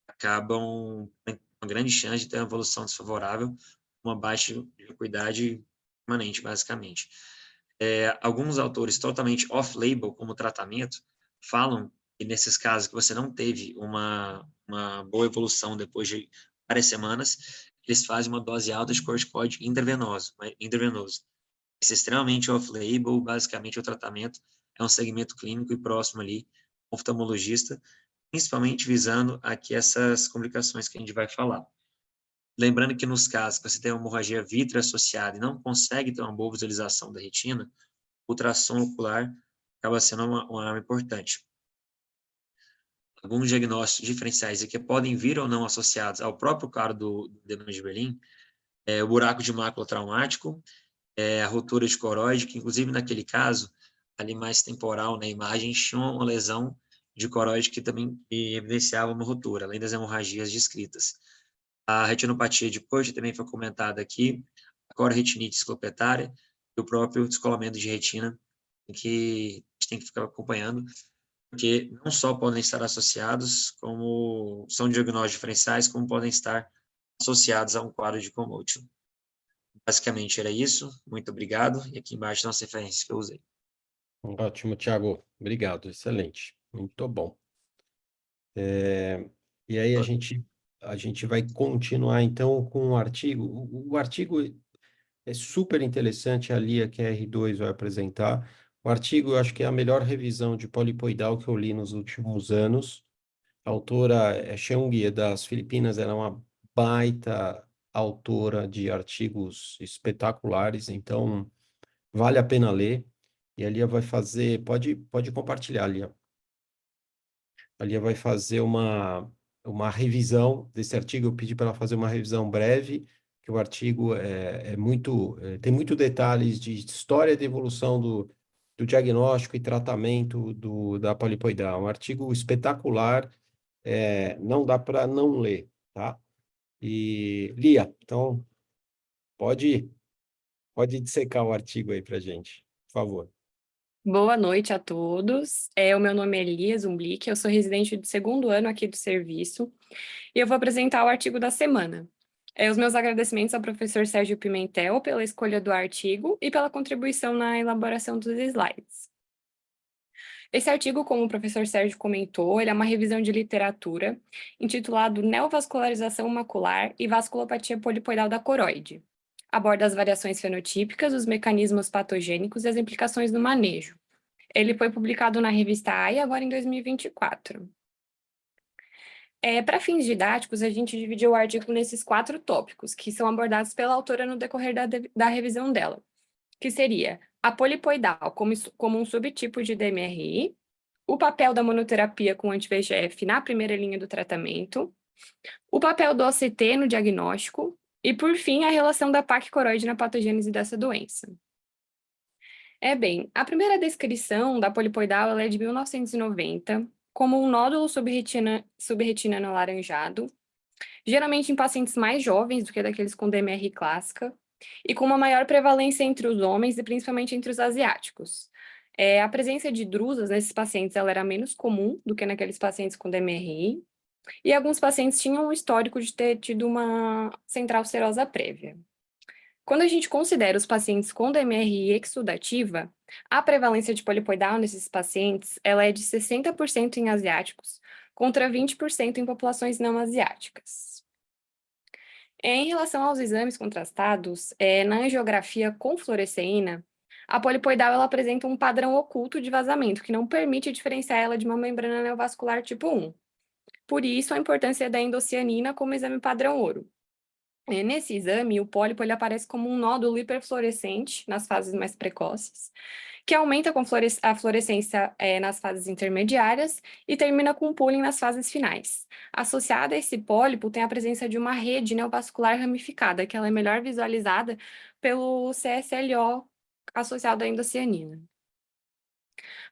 acabam com uma grande chance de ter uma evolução desfavorável, uma baixa de acuidade permanente, basicamente. Alguns autores totalmente off-label como tratamento falam que nesses casos que você não teve uma boa evolução depois de várias semanas, eles fazem uma dose alta de corticoide intravenoso. Isso é extremamente off-label, basicamente o tratamento é um segmento clínico e próximo ali, oftalmologista, principalmente visando aqui essas complicações que a gente vai falar. Lembrando que nos casos que você tem uma hemorragia vítrea associada e não consegue ter uma boa visualização da retina, o ultrassom ocular acaba sendo uma arma importante. Alguns diagnósticos diferenciais aqui podem vir ou não associados ao próprio quadro do edema de Berlim, o buraco de mácula traumático, a rotura de coroide, que inclusive naquele caso, ali mais temporal na imagem, tinha uma lesão de coroide que também evidenciava uma rotura, além das hemorragias descritas. A retinopatia de Purge também foi comentada aqui, a cororetinite esclopetária e o próprio descolamento de retina, que a gente tem que ficar acompanhando, porque não só podem estar associados, como são diagnósticos diferenciais, como podem estar associados a um quadro de comotion. Basicamente era isso, muito obrigado, e aqui embaixo estão as referências que eu usei. Ótimo, Thiago. Obrigado, excelente. Muito bom. E aí a gente vai continuar, então, com o artigo. O artigo é super interessante, a Lia, que é R2, vai apresentar. O artigo, eu acho que é a melhor revisão de polipoidal que eu li nos últimos anos. A autora é Cheung, é das Filipinas, ela é uma baita autora de artigos espetaculares, então vale a pena ler. E a Lia vai fazer, pode compartilhar, Lia. A Lia vai fazer uma revisão desse artigo. Eu pedi para ela fazer uma revisão breve, que o artigo tem muito detalhes de história de evolução do diagnóstico e tratamento da polipoidal. Um artigo espetacular, não dá para não ler, tá? E, Lia, então, pode dissecar o artigo aí para gente, por favor. Boa noite a todos. O meu nome é Lia Zumblick, eu sou residente de segundo ano aqui do serviço e eu vou apresentar o artigo da semana. Os meus agradecimentos ao professor Sérgio Pimentel pela escolha do artigo e pela contribuição na elaboração dos slides. Esse artigo, como o professor Sérgio comentou, ele é uma revisão de literatura intitulado Neovascularização macular e vasculopatia polipoidal da coroide. Aborda as variações fenotípicas, os mecanismos patogênicos e as implicações no manejo. Ele foi publicado na revista AI agora em 2024. Para fins didáticos, a gente dividiu o artigo nesses 4 tópicos, que são abordados pela autora no decorrer da revisão dela, que seria a polipoidal como um subtipo de DMRI, o papel da monoterapia com anti-VEGF na primeira linha do tratamento, o papel do OCT no diagnóstico, e, por fim, a relação da PAC coroide na patogênese dessa doença. A primeira descrição da polipoidal ela é de 1990, como um nódulo subretinano alaranjado, geralmente em pacientes mais jovens do que daqueles com DMR clássica, e com uma maior prevalência entre os homens e principalmente entre os asiáticos. A presença de drusas nesses pacientes ela era menos comum do que naqueles pacientes com DMRI, e alguns pacientes tinham um histórico de ter tido uma central serosa prévia. Quando a gente considera os pacientes com DMRI exudativa, a prevalência de polipoidal nesses pacientes ela é de 60% em asiáticos, contra 20% em populações não asiáticas. Em relação aos exames contrastados, na angiografia com fluoresceína, a polipoidal ela apresenta um padrão oculto de vazamento, que não permite diferenciar ela de uma membrana neovascular tipo 1. Por isso, a importância da endocianina como exame padrão ouro. Nesse exame, o pólipo ele aparece como um nódulo hiperfluorescente nas fases mais precoces, que aumenta com a fluorescência nas fases intermediárias e termina com pooling nas fases finais. Associada a esse pólipo, tem a presença de uma rede neovascular ramificada, que ela é melhor visualizada pelo CSLO associado à endocianina.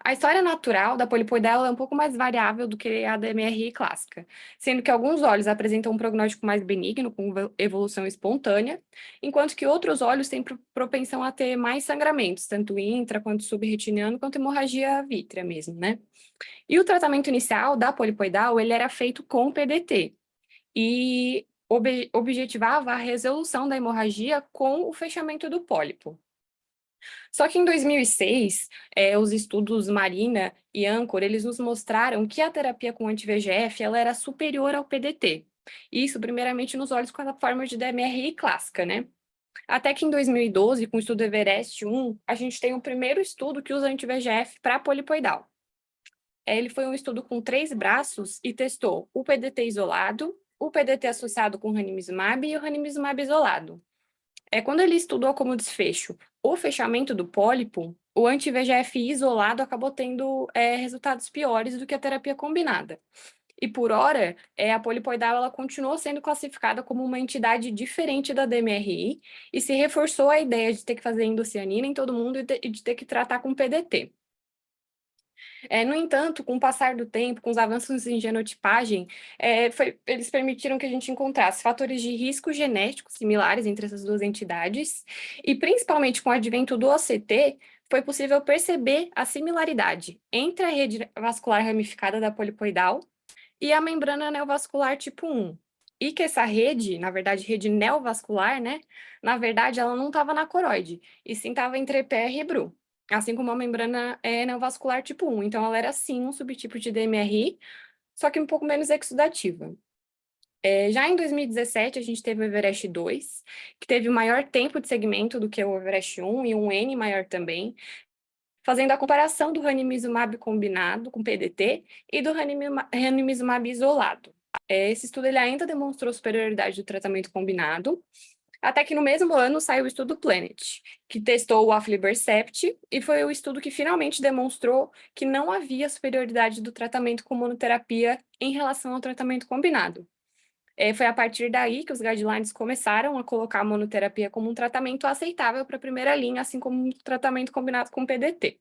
A história natural da polipoidal é um pouco mais variável do que a da MRI clássica, sendo que alguns olhos apresentam um prognóstico mais benigno, com evolução espontânea, enquanto que outros olhos têm propensão a ter mais sangramentos, tanto intra, quanto subretiniano, quanto hemorragia vítrea mesmo, né? E o tratamento inicial da polipoidal, ele era feito com PDT, e objetivava a resolução da hemorragia com o fechamento do pólipo. Só que em 2006, os estudos Marina e Anchor, eles nos mostraram que a terapia com anti-VEGF ela era superior ao PDT. Isso, primeiramente, nos olhos com a forma de DMRI clássica, né? Até que em 2012, com o estudo Everest 1, a gente tem o primeiro estudo que usa anti-VEGF para polipoidal. Ele foi um estudo com 3 braços e testou o PDT isolado, o PDT associado com ranibizumab e o ranibizumab isolado. Quando ele estudou como desfecho o fechamento do pólipo, o anti-VEGF isolado acabou tendo resultados piores do que a terapia combinada. E por hora, a polipoidal ela continuou sendo classificada como uma entidade diferente da DMRI e se reforçou a ideia de ter que fazer endocianina em todo mundo e de ter que tratar com PDT. No entanto, com o passar do tempo, com os avanços em genotipagem, eles permitiram que a gente encontrasse fatores de risco genético similares entre essas duas entidades, e principalmente com o advento do OCT, foi possível perceber a similaridade entre a rede vascular ramificada da polipoidal e a membrana neovascular tipo 1. E que essa rede, na verdade, rede neovascular, né? Na verdade, ela não estava na coroide, e sim estava entre EPR e BRU. Assim como a membrana neovascular tipo 1. Então, ela era, sim, um subtipo de DMRI, só que um pouco menos exudativa. Já em 2017, a gente teve o Everest 2, que teve o maior tempo de segmento do que o Everest 1 e um N maior também, fazendo a comparação do ranibizumab combinado com PDT e do ranibizumab isolado. Esse estudo ele ainda demonstrou superioridade do tratamento combinado, até que no mesmo ano saiu o estudo Planet, que testou o aflibercept e foi o estudo que finalmente demonstrou que não havia superioridade do tratamento com monoterapia em relação ao tratamento combinado. Foi a partir daí que os guidelines começaram a colocar a monoterapia como um tratamento aceitável para a primeira linha, assim como um tratamento combinado com PDT.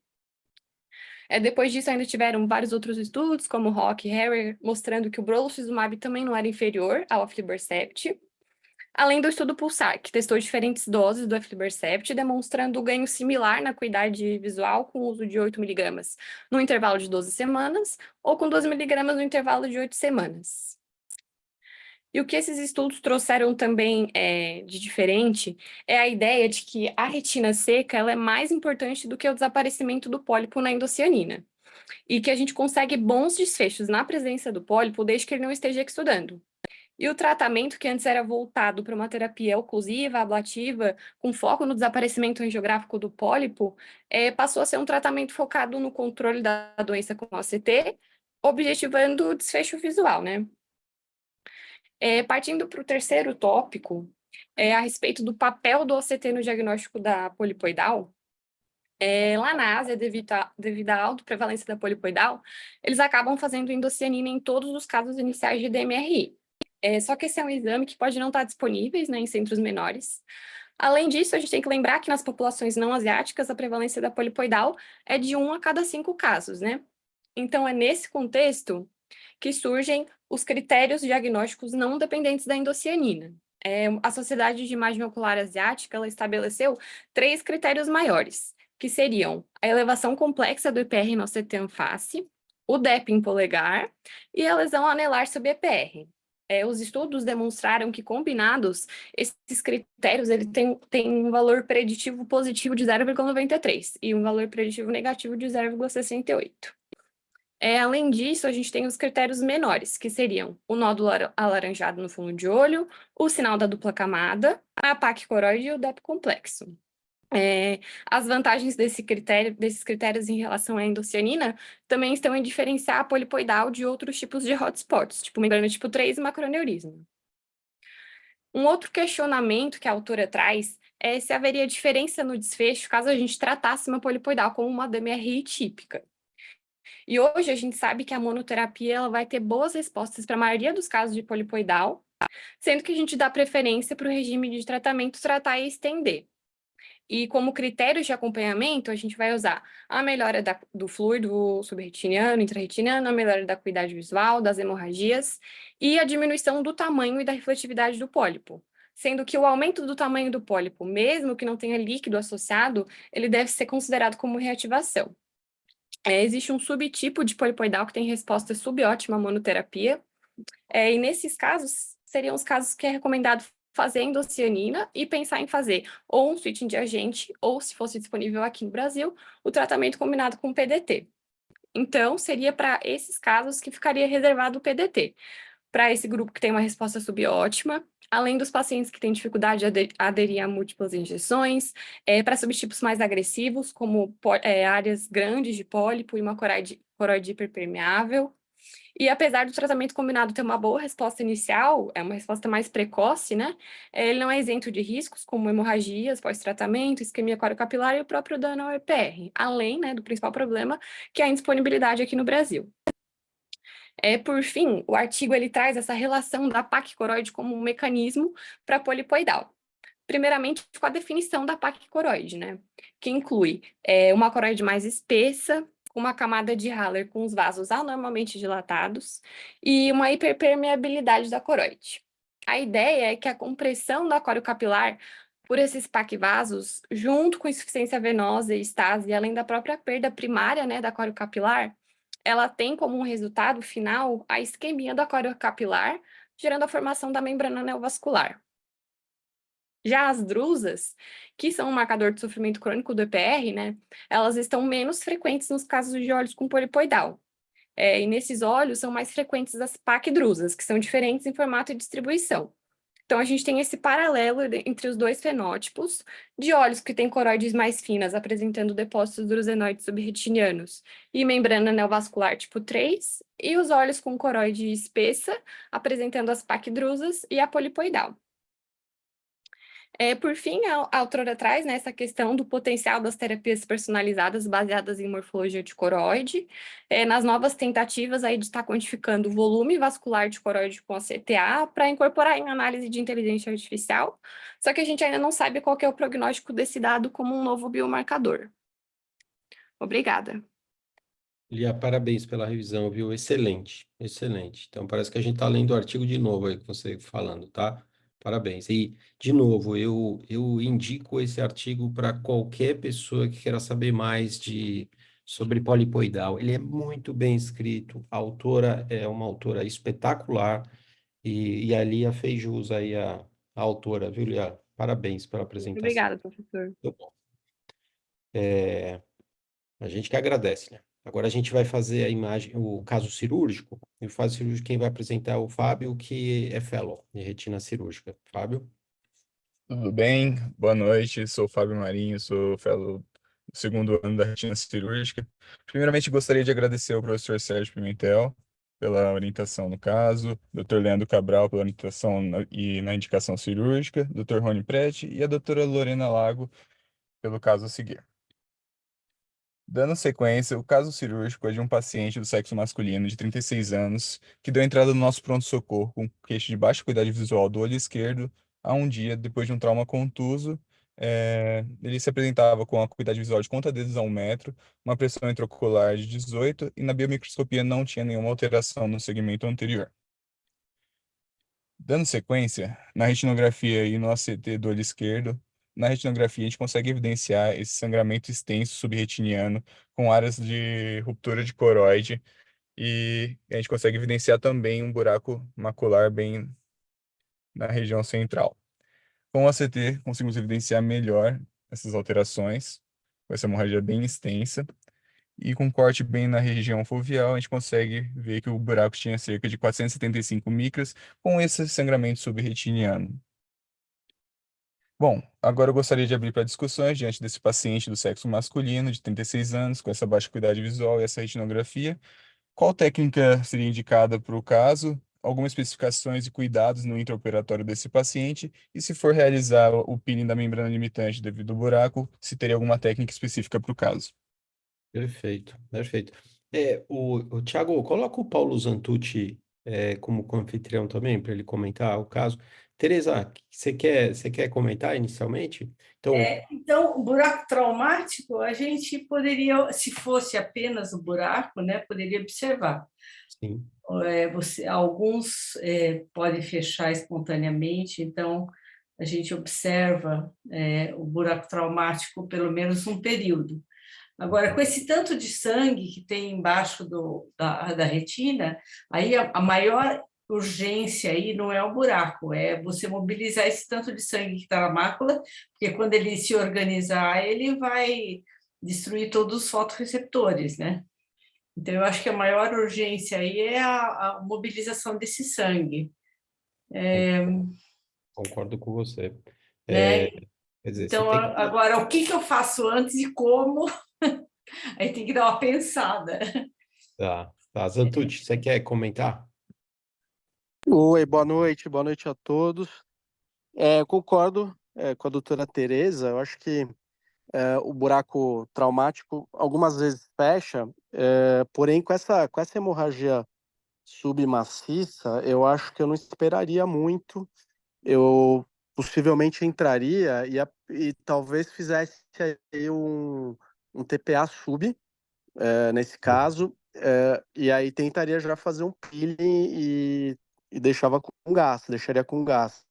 Depois disso, ainda tiveram vários outros estudos, como Rock e Harrier, mostrando que o brolucizumab também não era inferior ao aflibercept, além do estudo Pulsar, que testou diferentes doses do aflibercept, demonstrando ganho similar na acuidade visual com o uso de 8 mg no intervalo de 12 semanas, ou com 12 mg no intervalo de 8 semanas. E o que esses estudos trouxeram também de diferente é a ideia de que a retina seca ela é mais importante do que o desaparecimento do pólipo na endocianina, e que a gente consegue bons desfechos na presença do pólipo desde que ele não esteja exudando. E o tratamento, que antes era voltado para uma terapia oclusiva, ablativa, com foco no desaparecimento angiográfico do pólipo, passou a ser um tratamento focado no controle da doença com OCT, objetivando o desfecho visual, né? Partindo para o terceiro tópico, a respeito do papel do OCT no diagnóstico da polipoidal, lá na Ásia, devido à alta prevalência da polipoidal, eles acabam fazendo endocianina em todos os casos iniciais de DMRI. Só que esse é um exame que pode não estar disponível, né, em centros menores. Além disso, a gente tem que lembrar que nas populações não asiáticas, a prevalência da polipoidal é de 1 a cada 5 casos, né? Então, é nesse contexto que surgem os critérios diagnósticos não dependentes da endocianina, A Sociedade de Imagem Ocular Asiática, ela estabeleceu 3 critérios maiores, que seriam a elevação complexa do EPR no CT face, o DEP em polegar e a lesão anelar sob EPR. Os estudos demonstraram que, combinados, esses critérios ele tem um valor preditivo positivo de 0,93 e um valor preditivo negativo de 0,68. Além disso, a gente tem os critérios menores, que seriam o nódulo alaranjado no fundo de olho, o sinal da dupla camada, a PAC coroide e o DEP complexo. As vantagens desses critérios em relação à endocianina também estão em diferenciar a polipoidal de outros tipos de hotspots, tipo membrana tipo 3 e macroneurismo. Um outro questionamento que a autora traz é se haveria diferença no desfecho caso a gente tratasse uma polipoidal como uma DMRI típica. E hoje a gente sabe que a monoterapia ela vai ter boas respostas para a maioria dos casos de polipoidal, sendo que a gente dá preferência para o regime de tratamento tratar e estender. E como critérios de acompanhamento, a gente vai usar a melhora do fluido subretiniano, intrarretiniano, a melhora da acuidade visual, das hemorragias e a diminuição do tamanho e da refletividade do pólipo. Sendo que o aumento do tamanho do pólipo, mesmo que não tenha líquido associado, ele deve ser considerado como reativação. Existe um subtipo de polipoidal que tem resposta subótima à monoterapia, e nesses casos, seriam os casos que é recomendado fazer endocianina e pensar em fazer ou um switching de agente, ou, se fosse disponível aqui no Brasil, o tratamento combinado com PDT. Então, seria para esses casos que ficaria reservado o PDT. Para esse grupo que tem uma resposta subótima, além dos pacientes que têm dificuldade de aderir a múltiplas injeções, para subtipos mais agressivos, como áreas grandes de pólipo e uma coroide hiperpermeável. E apesar do tratamento combinado ter uma boa resposta inicial, é uma resposta mais precoce, né? Ele não é isento de riscos, como hemorragias pós-tratamento, isquemia coriocapilar e o próprio dano ao EPR, além, né, do principal problema, que é a indisponibilidade aqui no Brasil. Por fim, o artigo ele traz essa relação da PAC coroide como um mecanismo para polipoidal. Primeiramente, com a definição da PAC coroide, né? Que inclui uma coroide mais espessa, uma camada de Haller com os vasos anormalmente dilatados e uma hiperpermeabilidade da coroide. A ideia é que a compressão da coriocapilar por esses PAC vasos, junto com insuficiência venosa e estase, além da própria perda primária, né, da coriocapilar, ela tem como um resultado final a isquemia da coriocapilar, gerando a formação da membrana neovascular. Já as drusas, que são um marcador de sofrimento crônico do EPR, né, elas estão menos frequentes nos casos de olhos com polipoidal. E nesses olhos são mais frequentes as PAC drusas, que são diferentes em formato e distribuição. Então, a gente tem esse paralelo entre os dois fenótipos de olhos que têm coroides mais finas, apresentando depósitos drusenoides subretinianos e membrana neovascular tipo 3, e os olhos com coroide espessa, apresentando as PAC drusas e a polipoidal. Por fim, a autora traz, né, essa questão do potencial das terapias personalizadas baseadas em morfologia de coroide, nas novas tentativas aí de estar quantificando o volume vascular de coroide com a CTA para incorporar em análise de inteligência artificial, só que a gente ainda não sabe qual que é o prognóstico desse dado como um novo biomarcador. Obrigada. Lia, parabéns pela revisão, viu? Excelente, excelente. Então, parece que a gente está lendo o artigo de novo aí que você falando, tá? Parabéns. E, de novo, eu indico esse artigo para qualquer pessoa que queira saber mais sobre polipoidal. Ele é muito bem escrito, a autora é uma autora espetacular e a Lia fez jus aí a autora, viu, Lia? Parabéns pela apresentação. Obrigada, professor. Muito bom. A gente que agradece, né? Agora a gente vai fazer a imagem, o caso cirúrgico. E o caso cirúrgico, quem vai apresentar é o Fábio, que é fellow de retina cirúrgica. Fábio? Tudo bem? Boa noite, sou o Fábio Marinho, sou fellow do segundo ano da retina cirúrgica. Primeiramente, gostaria de agradecer ao professor Sérgio Pimentel pela orientação no caso, Dr. Leandro Cabral pela orientação e na indicação cirúrgica, Dr. Rony Prete e a doutora Lorena Lago pelo caso a seguir. Dando sequência, o caso cirúrgico é de um paciente do sexo masculino de 36 anos que deu entrada no nosso pronto-socorro com queixa de baixa acuidade visual do olho esquerdo há um dia depois de um trauma contuso. Ele se apresentava com a acuidade visual de conta-dedos a 1 metro, uma pressão intraocular de 18 e na biomicroscopia não tinha nenhuma alteração no segmento anterior. Dando sequência, na retinografia e no ACT do olho esquerdo, na retinografia a gente consegue evidenciar esse sangramento extenso subretiniano com áreas de ruptura de coroide e a gente consegue evidenciar também um buraco macular bem na região central. Com o ACT, conseguimos evidenciar melhor essas alterações, com essa hemorragia bem extensa, e com corte bem na região foveal, a gente consegue ver que o buraco tinha cerca de 475 micras, com esse sangramento subretiniano. Bom, agora eu gostaria de abrir para discussões diante desse paciente do sexo masculino, de 36 anos, com essa baixa acuidade visual e essa retinografia. Qual técnica seria indicada para o caso? Algumas especificações e cuidados no intraoperatório desse paciente, e se for realizar o peeling da membrana limitante devido ao buraco, se teria alguma técnica específica para o caso. Perfeito, perfeito. O Thiago, coloca o Paulo Zantucci como anfitrião também, para ele comentar o caso. Teresa, você quer comentar inicialmente? Então, Então, o buraco traumático, a gente poderia, se fosse apenas o buraco, né, poderia observar. sim, Alguns podem fechar espontaneamente, então a gente observa o buraco traumático pelo menos um período. Agora, com esse tanto de sangue que tem embaixo da retina, aí a maior urgência aí não é o buraco, é você mobilizar esse tanto de sangue que está na mácula, porque quando ele se organizar, ele vai destruir todos os fotorreceptores, né? Então, eu acho que a maior urgência aí é a mobilização desse sangue, concordo com você. né? Quer dizer, você Então, tem que... agora, o que eu faço antes e como? Aí tem que dar uma pensada. Tá. Zantucci, você quer comentar? Oi, boa noite a todos. Eu concordo com a doutora Tereza, eu acho que o buraco traumático algumas vezes fecha, porém com essa hemorragia submaciça, eu acho que eu não esperaria muito, eu possivelmente entraria e talvez fizesse aí um TPA sub, nesse caso, e aí tentaria já fazer um peeling e deixaria com gás.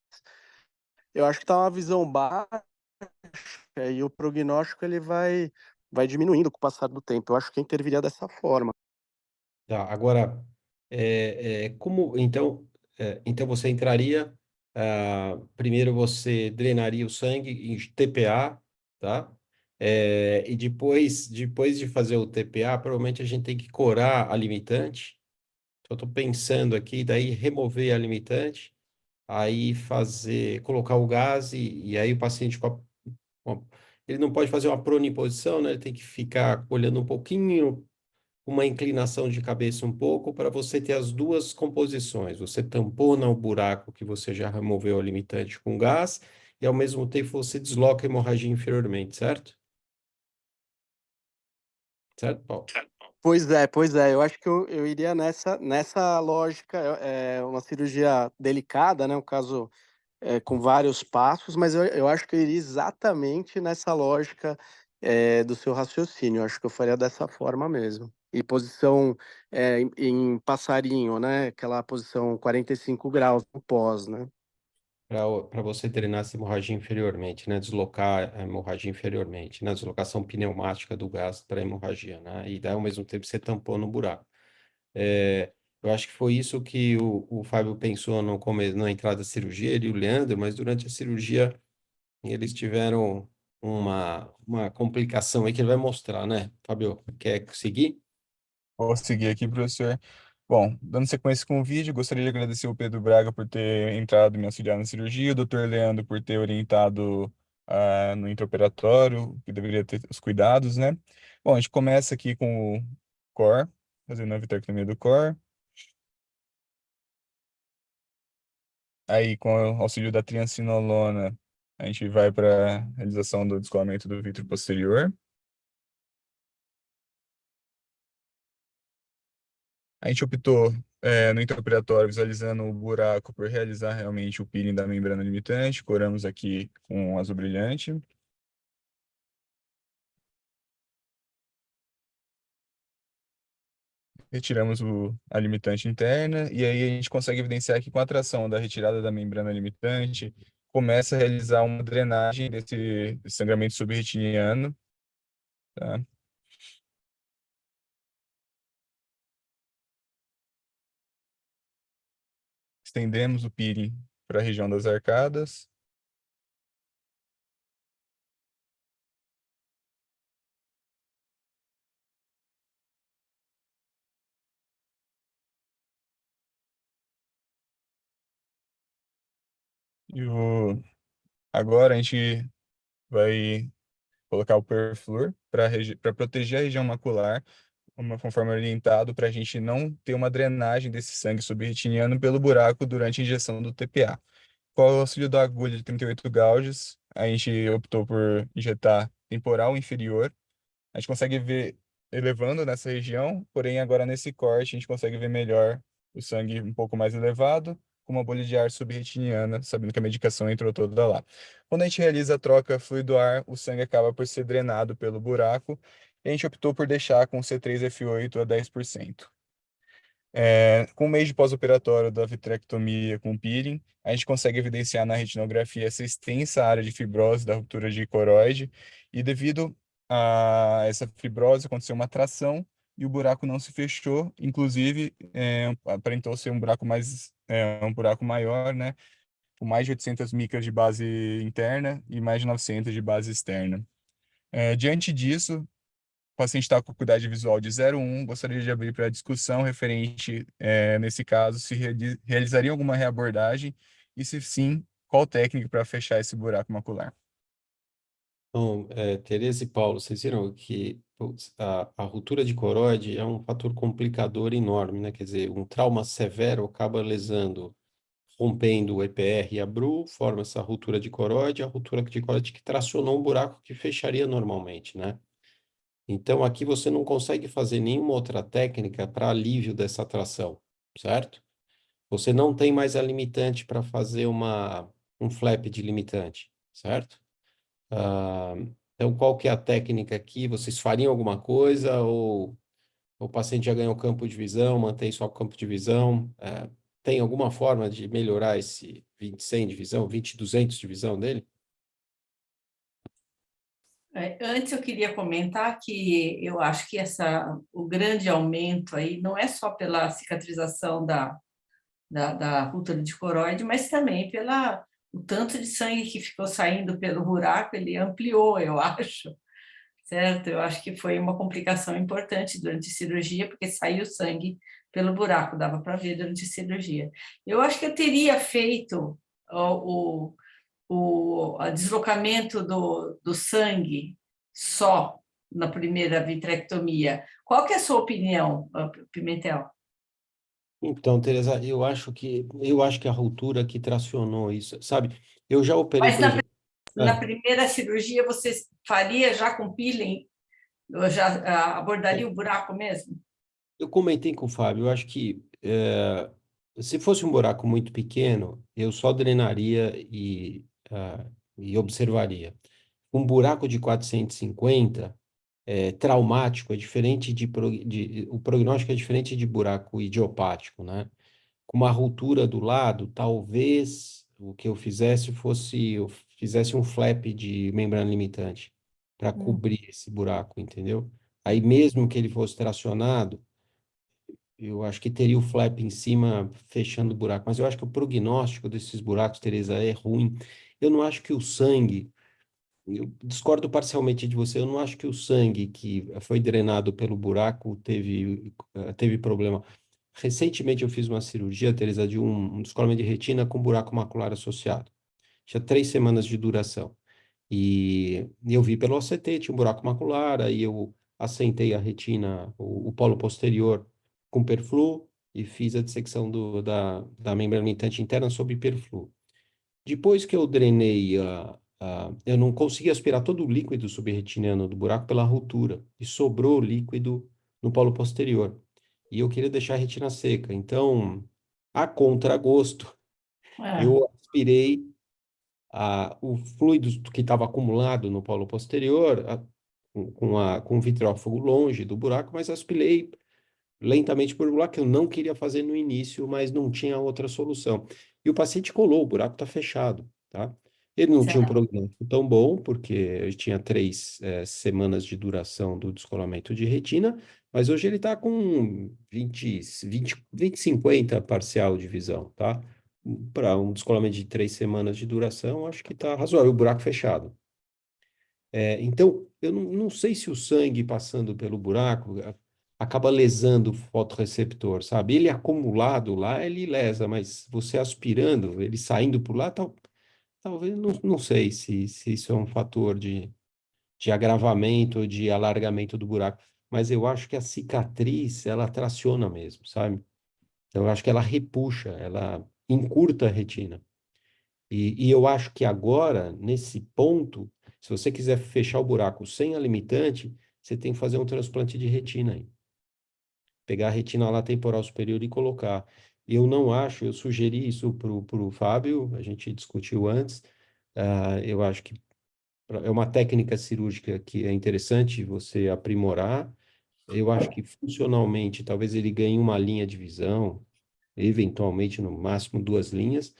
Eu acho que tá uma visão baixa e o prognóstico ele vai diminuindo com o passar do tempo. Eu acho que eu interviria dessa forma. Tá, agora, então você entraria, primeiro você drenaria o sangue em TPA, tá? E depois de fazer o TPA, provavelmente a gente tem que corar a limitante. Então, eu estou pensando aqui, daí remover a limitante, aí colocar o gás e aí o paciente ele não pode fazer uma proniposição, né? Ele tem que ficar olhando um pouquinho, uma inclinação de cabeça um pouco, para você ter as duas composições. Você tampona o buraco que você já removeu a limitante com gás e, ao mesmo tempo, você desloca a hemorragia inferiormente, certo? Certo, Paulo? Pois é. Eu acho que eu iria nessa lógica. É uma cirurgia delicada, né? Um caso com vários passos, mas eu acho que eu iria exatamente nessa lógica do seu raciocínio. Eu acho que eu faria dessa forma mesmo. E posição em passarinho, né? Aquela posição 45 graus no pós, né? Para você drenar essa hemorragia inferiormente, né? Deslocar a hemorragia inferiormente, né? Deslocação pneumática do gás para a hemorragia, né? E daí, ao mesmo tempo, você tampou no buraco. Eu acho que foi isso que o Fábio pensou no começo, na entrada da cirurgia, ele e o Leandro, mas durante a cirurgia eles tiveram uma complicação aí que ele vai mostrar, né? Fábio, quer seguir? Vou seguir aqui, professor. Bom, dando sequência com o vídeo, gostaria de agradecer o Pedro Braga por ter entrado e me auxiliar na cirurgia, o Dr. Leandro por ter orientado no intraoperatório, que deveria ter os cuidados, né? Bom, a gente começa aqui com o core, fazendo a vitrectomia do core. Aí, com o auxílio da triancinolona, a gente vai para a realização do descolamento do vítreo posterior. A gente optou no intraoperatório, visualizando o buraco, por realizar realmente o peeling da membrana limitante. Coramos aqui com azul brilhante. retiramos a limitante interna, e aí a gente consegue evidenciar que com a atração da retirada da membrana limitante, começa a realizar uma drenagem desse sangramento subretiniano, tá? Estendemos o peeling para a região das arcadas. Agora a gente vai colocar o Perflur para proteger a região macular, conforme orientado, para a gente não ter uma drenagem desse sangue subretiniano pelo buraco durante a injeção do TPA. Com o auxílio da agulha de 38 gauges, a gente optou por injetar temporal inferior. A gente consegue ver elevando nessa região, porém agora nesse corte a gente consegue ver melhor o sangue um pouco mais elevado, com uma bolha de ar subretiniana, sabendo que a medicação entrou toda lá. Quando a gente realiza a troca fluido-ar, o sangue acaba por ser drenado pelo buraco, e a gente optou por deixar com C3F8 a 10%. Com o mês de pós-operatório da vitrectomia com peeling, a gente consegue evidenciar na retinografia essa extensa área de fibrose da ruptura de coroide, e devido a essa fibrose aconteceu uma tração e o buraco não se fechou, inclusive aparentou ser um buraco maior, né, com mais de 800 micras de base interna e mais de 900 de base externa. Diante disso, o paciente está com acuidade visual de 0,1, gostaria de abrir para discussão referente, nesse caso, se realizaria alguma reabordagem e, se sim, qual técnica para fechar esse buraco macular. Então, Tereza e Paulo, vocês viram que putz, a ruptura de coroide é um fator complicador enorme, né? Quer dizer, um trauma severo acaba lesando, rompendo o EPR e a BRU, forma essa ruptura de coroide, a ruptura de coroide que tracionou um buraco que fecharia normalmente, né? Então, aqui você não consegue fazer nenhuma outra técnica para alívio dessa tração, certo? Você não tem mais a limitante para fazer um flap de limitante, certo? Então, qual que é a técnica aqui? Vocês fariam alguma coisa ou o paciente já ganhou campo de visão, mantém só o campo de visão? Tem alguma forma de melhorar esse 20/100 de visão, 20/200 de visão dele? Antes eu queria comentar que eu acho que o grande aumento aí não é só pela cicatrização da ruptura de coroide, mas também o tanto de sangue que ficou saindo pelo buraco, ele ampliou, eu acho, certo? Eu acho que foi uma complicação importante durante a cirurgia, porque saiu sangue pelo buraco, dava para ver durante a cirurgia. Eu acho que eu teria feito o deslocamento do sangue só na primeira vitrectomia. Qual que é a sua opinião, Pimentel? Então, Teresa, eu acho que a ruptura que tracionou isso, sabe? Eu já operei, Mas por exemplo. na primeira cirurgia você faria já com peeling? Eu já abordaria o buraco mesmo? Eu comentei com o Fábio, eu acho que se fosse um buraco muito pequeno, eu só drenaria e observaria. Um buraco de 450 traumático é diferente o prognóstico é diferente de buraco idiopático, né? Com uma ruptura do lado, talvez o que eu fizesse um flap de membrana limitante para cobrir esse buraco, entendeu? Aí mesmo que ele fosse tracionado, eu acho que teria o flap em cima fechando o buraco, mas eu acho que o prognóstico desses buracos, Teresa, é ruim. Eu não acho que o sangue, eu discordo parcialmente de você, eu não acho que o sangue que foi drenado pelo buraco teve problema. Recentemente eu fiz uma cirurgia, Teresa, de um descolamento de retina com buraco macular associado. Tinha 3 semanas de duração. E eu vi pelo OCT, tinha um buraco macular, aí eu assentei a retina, o polo posterior com perflu e fiz a dissecção da membrana limitante interna sob perflu. Depois que eu drenei, eu não consegui aspirar todo o líquido subretiniano do buraco pela ruptura, e sobrou líquido no polo posterior. E eu queria deixar a retina seca. Então, a contragosto, eu aspirei o fluido que estava acumulado no polo posterior com o vitreófago longe do buraco, mas aspirei lentamente por lá, que eu não queria fazer no início, mas não tinha outra solução. E o paciente colou, o buraco está fechado, tá? Ele não tinha um Certo. prognóstico tão bom, porque eu tinha 3 semanas de duração do descolamento de retina, mas hoje ele está com 50 parcial de visão, tá? Para um descolamento de 3 semanas de duração, acho que está razoável, o buraco fechado. Então, eu não sei se o sangue passando pelo buraco acaba lesando o fotorreceptor, sabe? Ele acumulado lá, ele lesa, mas você aspirando, ele saindo por lá, talvez, não sei se isso é um fator de agravamento ou de alargamento do buraco, mas eu acho que a cicatriz, ela traciona mesmo, sabe? Então, eu acho que ela repuxa, ela encurta a retina. E eu acho que agora, nesse ponto, se você quiser fechar o buraco sem a limitante, você tem que fazer um transplante de retina aí. Pegar a retina lá temporal superior e colocar. Eu não acho, eu sugeri isso para o Fábio, a gente discutiu antes. Eu acho que é uma técnica cirúrgica que é interessante você aprimorar. Eu acho que funcionalmente, talvez ele ganhe uma linha de visão, eventualmente, no máximo 2 linhas,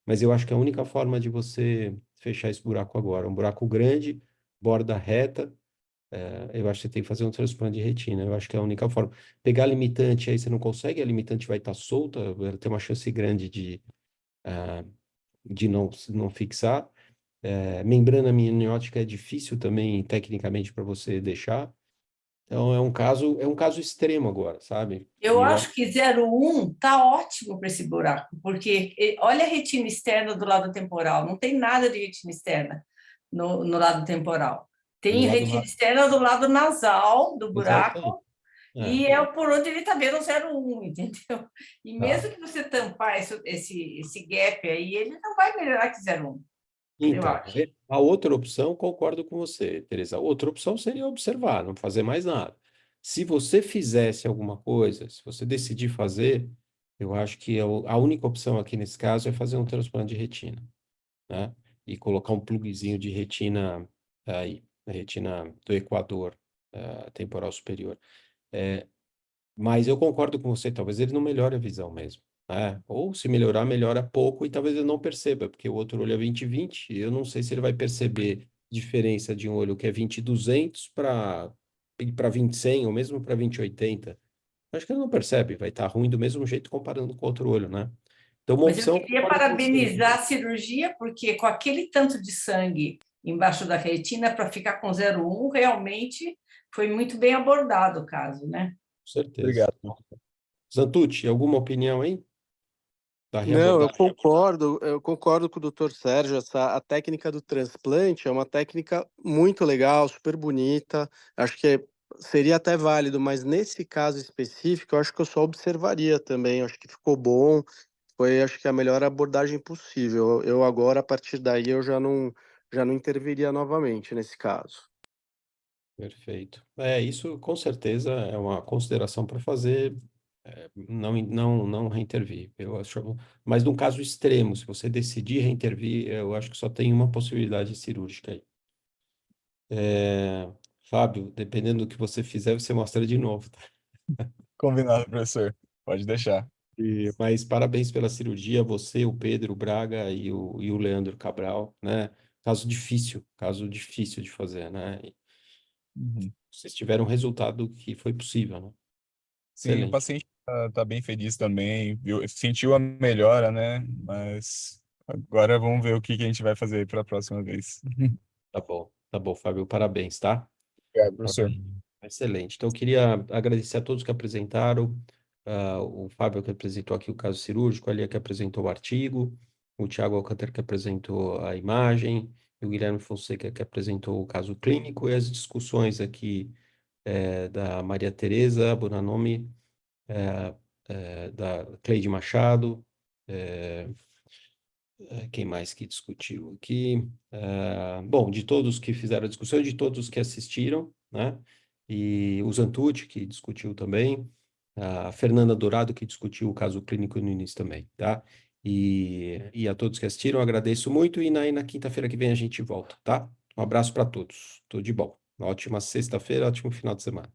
mas eu acho que a única forma de você fechar esse buraco agora, um buraco grande, borda reta, eu acho que você tem que fazer um transplante de retina, eu acho que é a única forma. Pegar a limitante, aí você não consegue, a limitante vai estar solta, ela tem uma chance grande de não fixar. Membrana amniótica é difícil também, tecnicamente, para você deixar. Então, é um caso extremo agora, sabe? Eu E eu acho que 0,1 tá ótimo para esse buraco, porque olha a retina externa do lado temporal, não tem nada de retina externa no lado temporal. do Tem lado retina externa do lado nasal do nasal tem. buraco, e é por onde ele está vendo o 0,1, entendeu? E Tá. mesmo que você tampar esse gap aí, ele não vai melhorar que 0,1, eu Então, acho. a outra opção, concordo com você, Teresa. A outra opção seria observar, não fazer mais nada. Se você fizesse alguma coisa, se você decidir fazer, eu acho que a única opção aqui nesse caso é fazer um transplante de retina, né? E colocar um pluguezinho de retina aí, na retina do equador, temporal superior. Mas eu concordo com você, talvez ele não melhore a visão mesmo, né? Ou se melhorar, melhora pouco e talvez ele não perceba, porque o outro olho é 20/20, e eu não sei se ele vai perceber diferença de um olho que é 20/200 para 20/100 ou mesmo para 20/80. Acho que ele não percebe, vai estar ruim do mesmo jeito comparando com outro olho, né? Então, uma Mas eu opção, queria concordo com você. parabenizar a cirurgia, porque com aquele tanto de sangue embaixo da retina, para ficar com 0,1, realmente foi muito bem abordado o caso, né? Com certeza. Obrigado. Zantucci, alguma opinião aí da Não, reabordagem? eu concordo com o doutor Sérgio, a técnica do transplante é uma técnica muito legal, super bonita, acho que seria até válido, mas nesse caso específico, eu acho que eu só observaria também, acho que ficou bom, foi, acho que a melhor abordagem possível. Eu agora, a partir daí, eu já não interviria novamente nesse caso. Perfeito. Isso com certeza é uma consideração para fazer, não reintervir. Eu acho, mas num caso extremo, se você decidir reintervir, eu acho que só tem uma possibilidade cirúrgica aí. Fábio, dependendo do que você fizer, você mostra de novo, tá? Combinado, professor. Pode deixar. Mas parabéns pela cirurgia, você, o Pedro, o Braga e o Leandro Cabral, né? Caso difícil de fazer, né? E Uhum. vocês tiveram um resultado que foi possível, né? Sim, o Excelente. paciente tá bem feliz também, viu? Sentiu a melhora, né? Mas agora vamos ver o que que a gente vai fazer para a próxima vez. Tá bom, Fábio, parabéns, tá? Obrigado, professor. Excelente. Então, eu queria agradecer a todos que apresentaram, o Fábio que apresentou aqui o caso cirúrgico, a Lia que apresentou o artigo, o Tiago Alcântara que apresentou a imagem, e o Guilherme Fonseca que apresentou o caso clínico, e as discussões aqui da Maria Tereza Bonanomi, da Cleide Machado, quem mais que discutiu aqui? Bom, de todos que fizeram a discussão, de todos que assistiram, né? E o Zantucci, que discutiu também, a Fernanda Dourado, que discutiu o caso clínico no início também, tá? E a todos que assistiram, agradeço muito, e na quinta-feira que vem a gente volta, tá? Um abraço para todos, tudo de bom. Uma ótima sexta-feira, ótimo final de semana.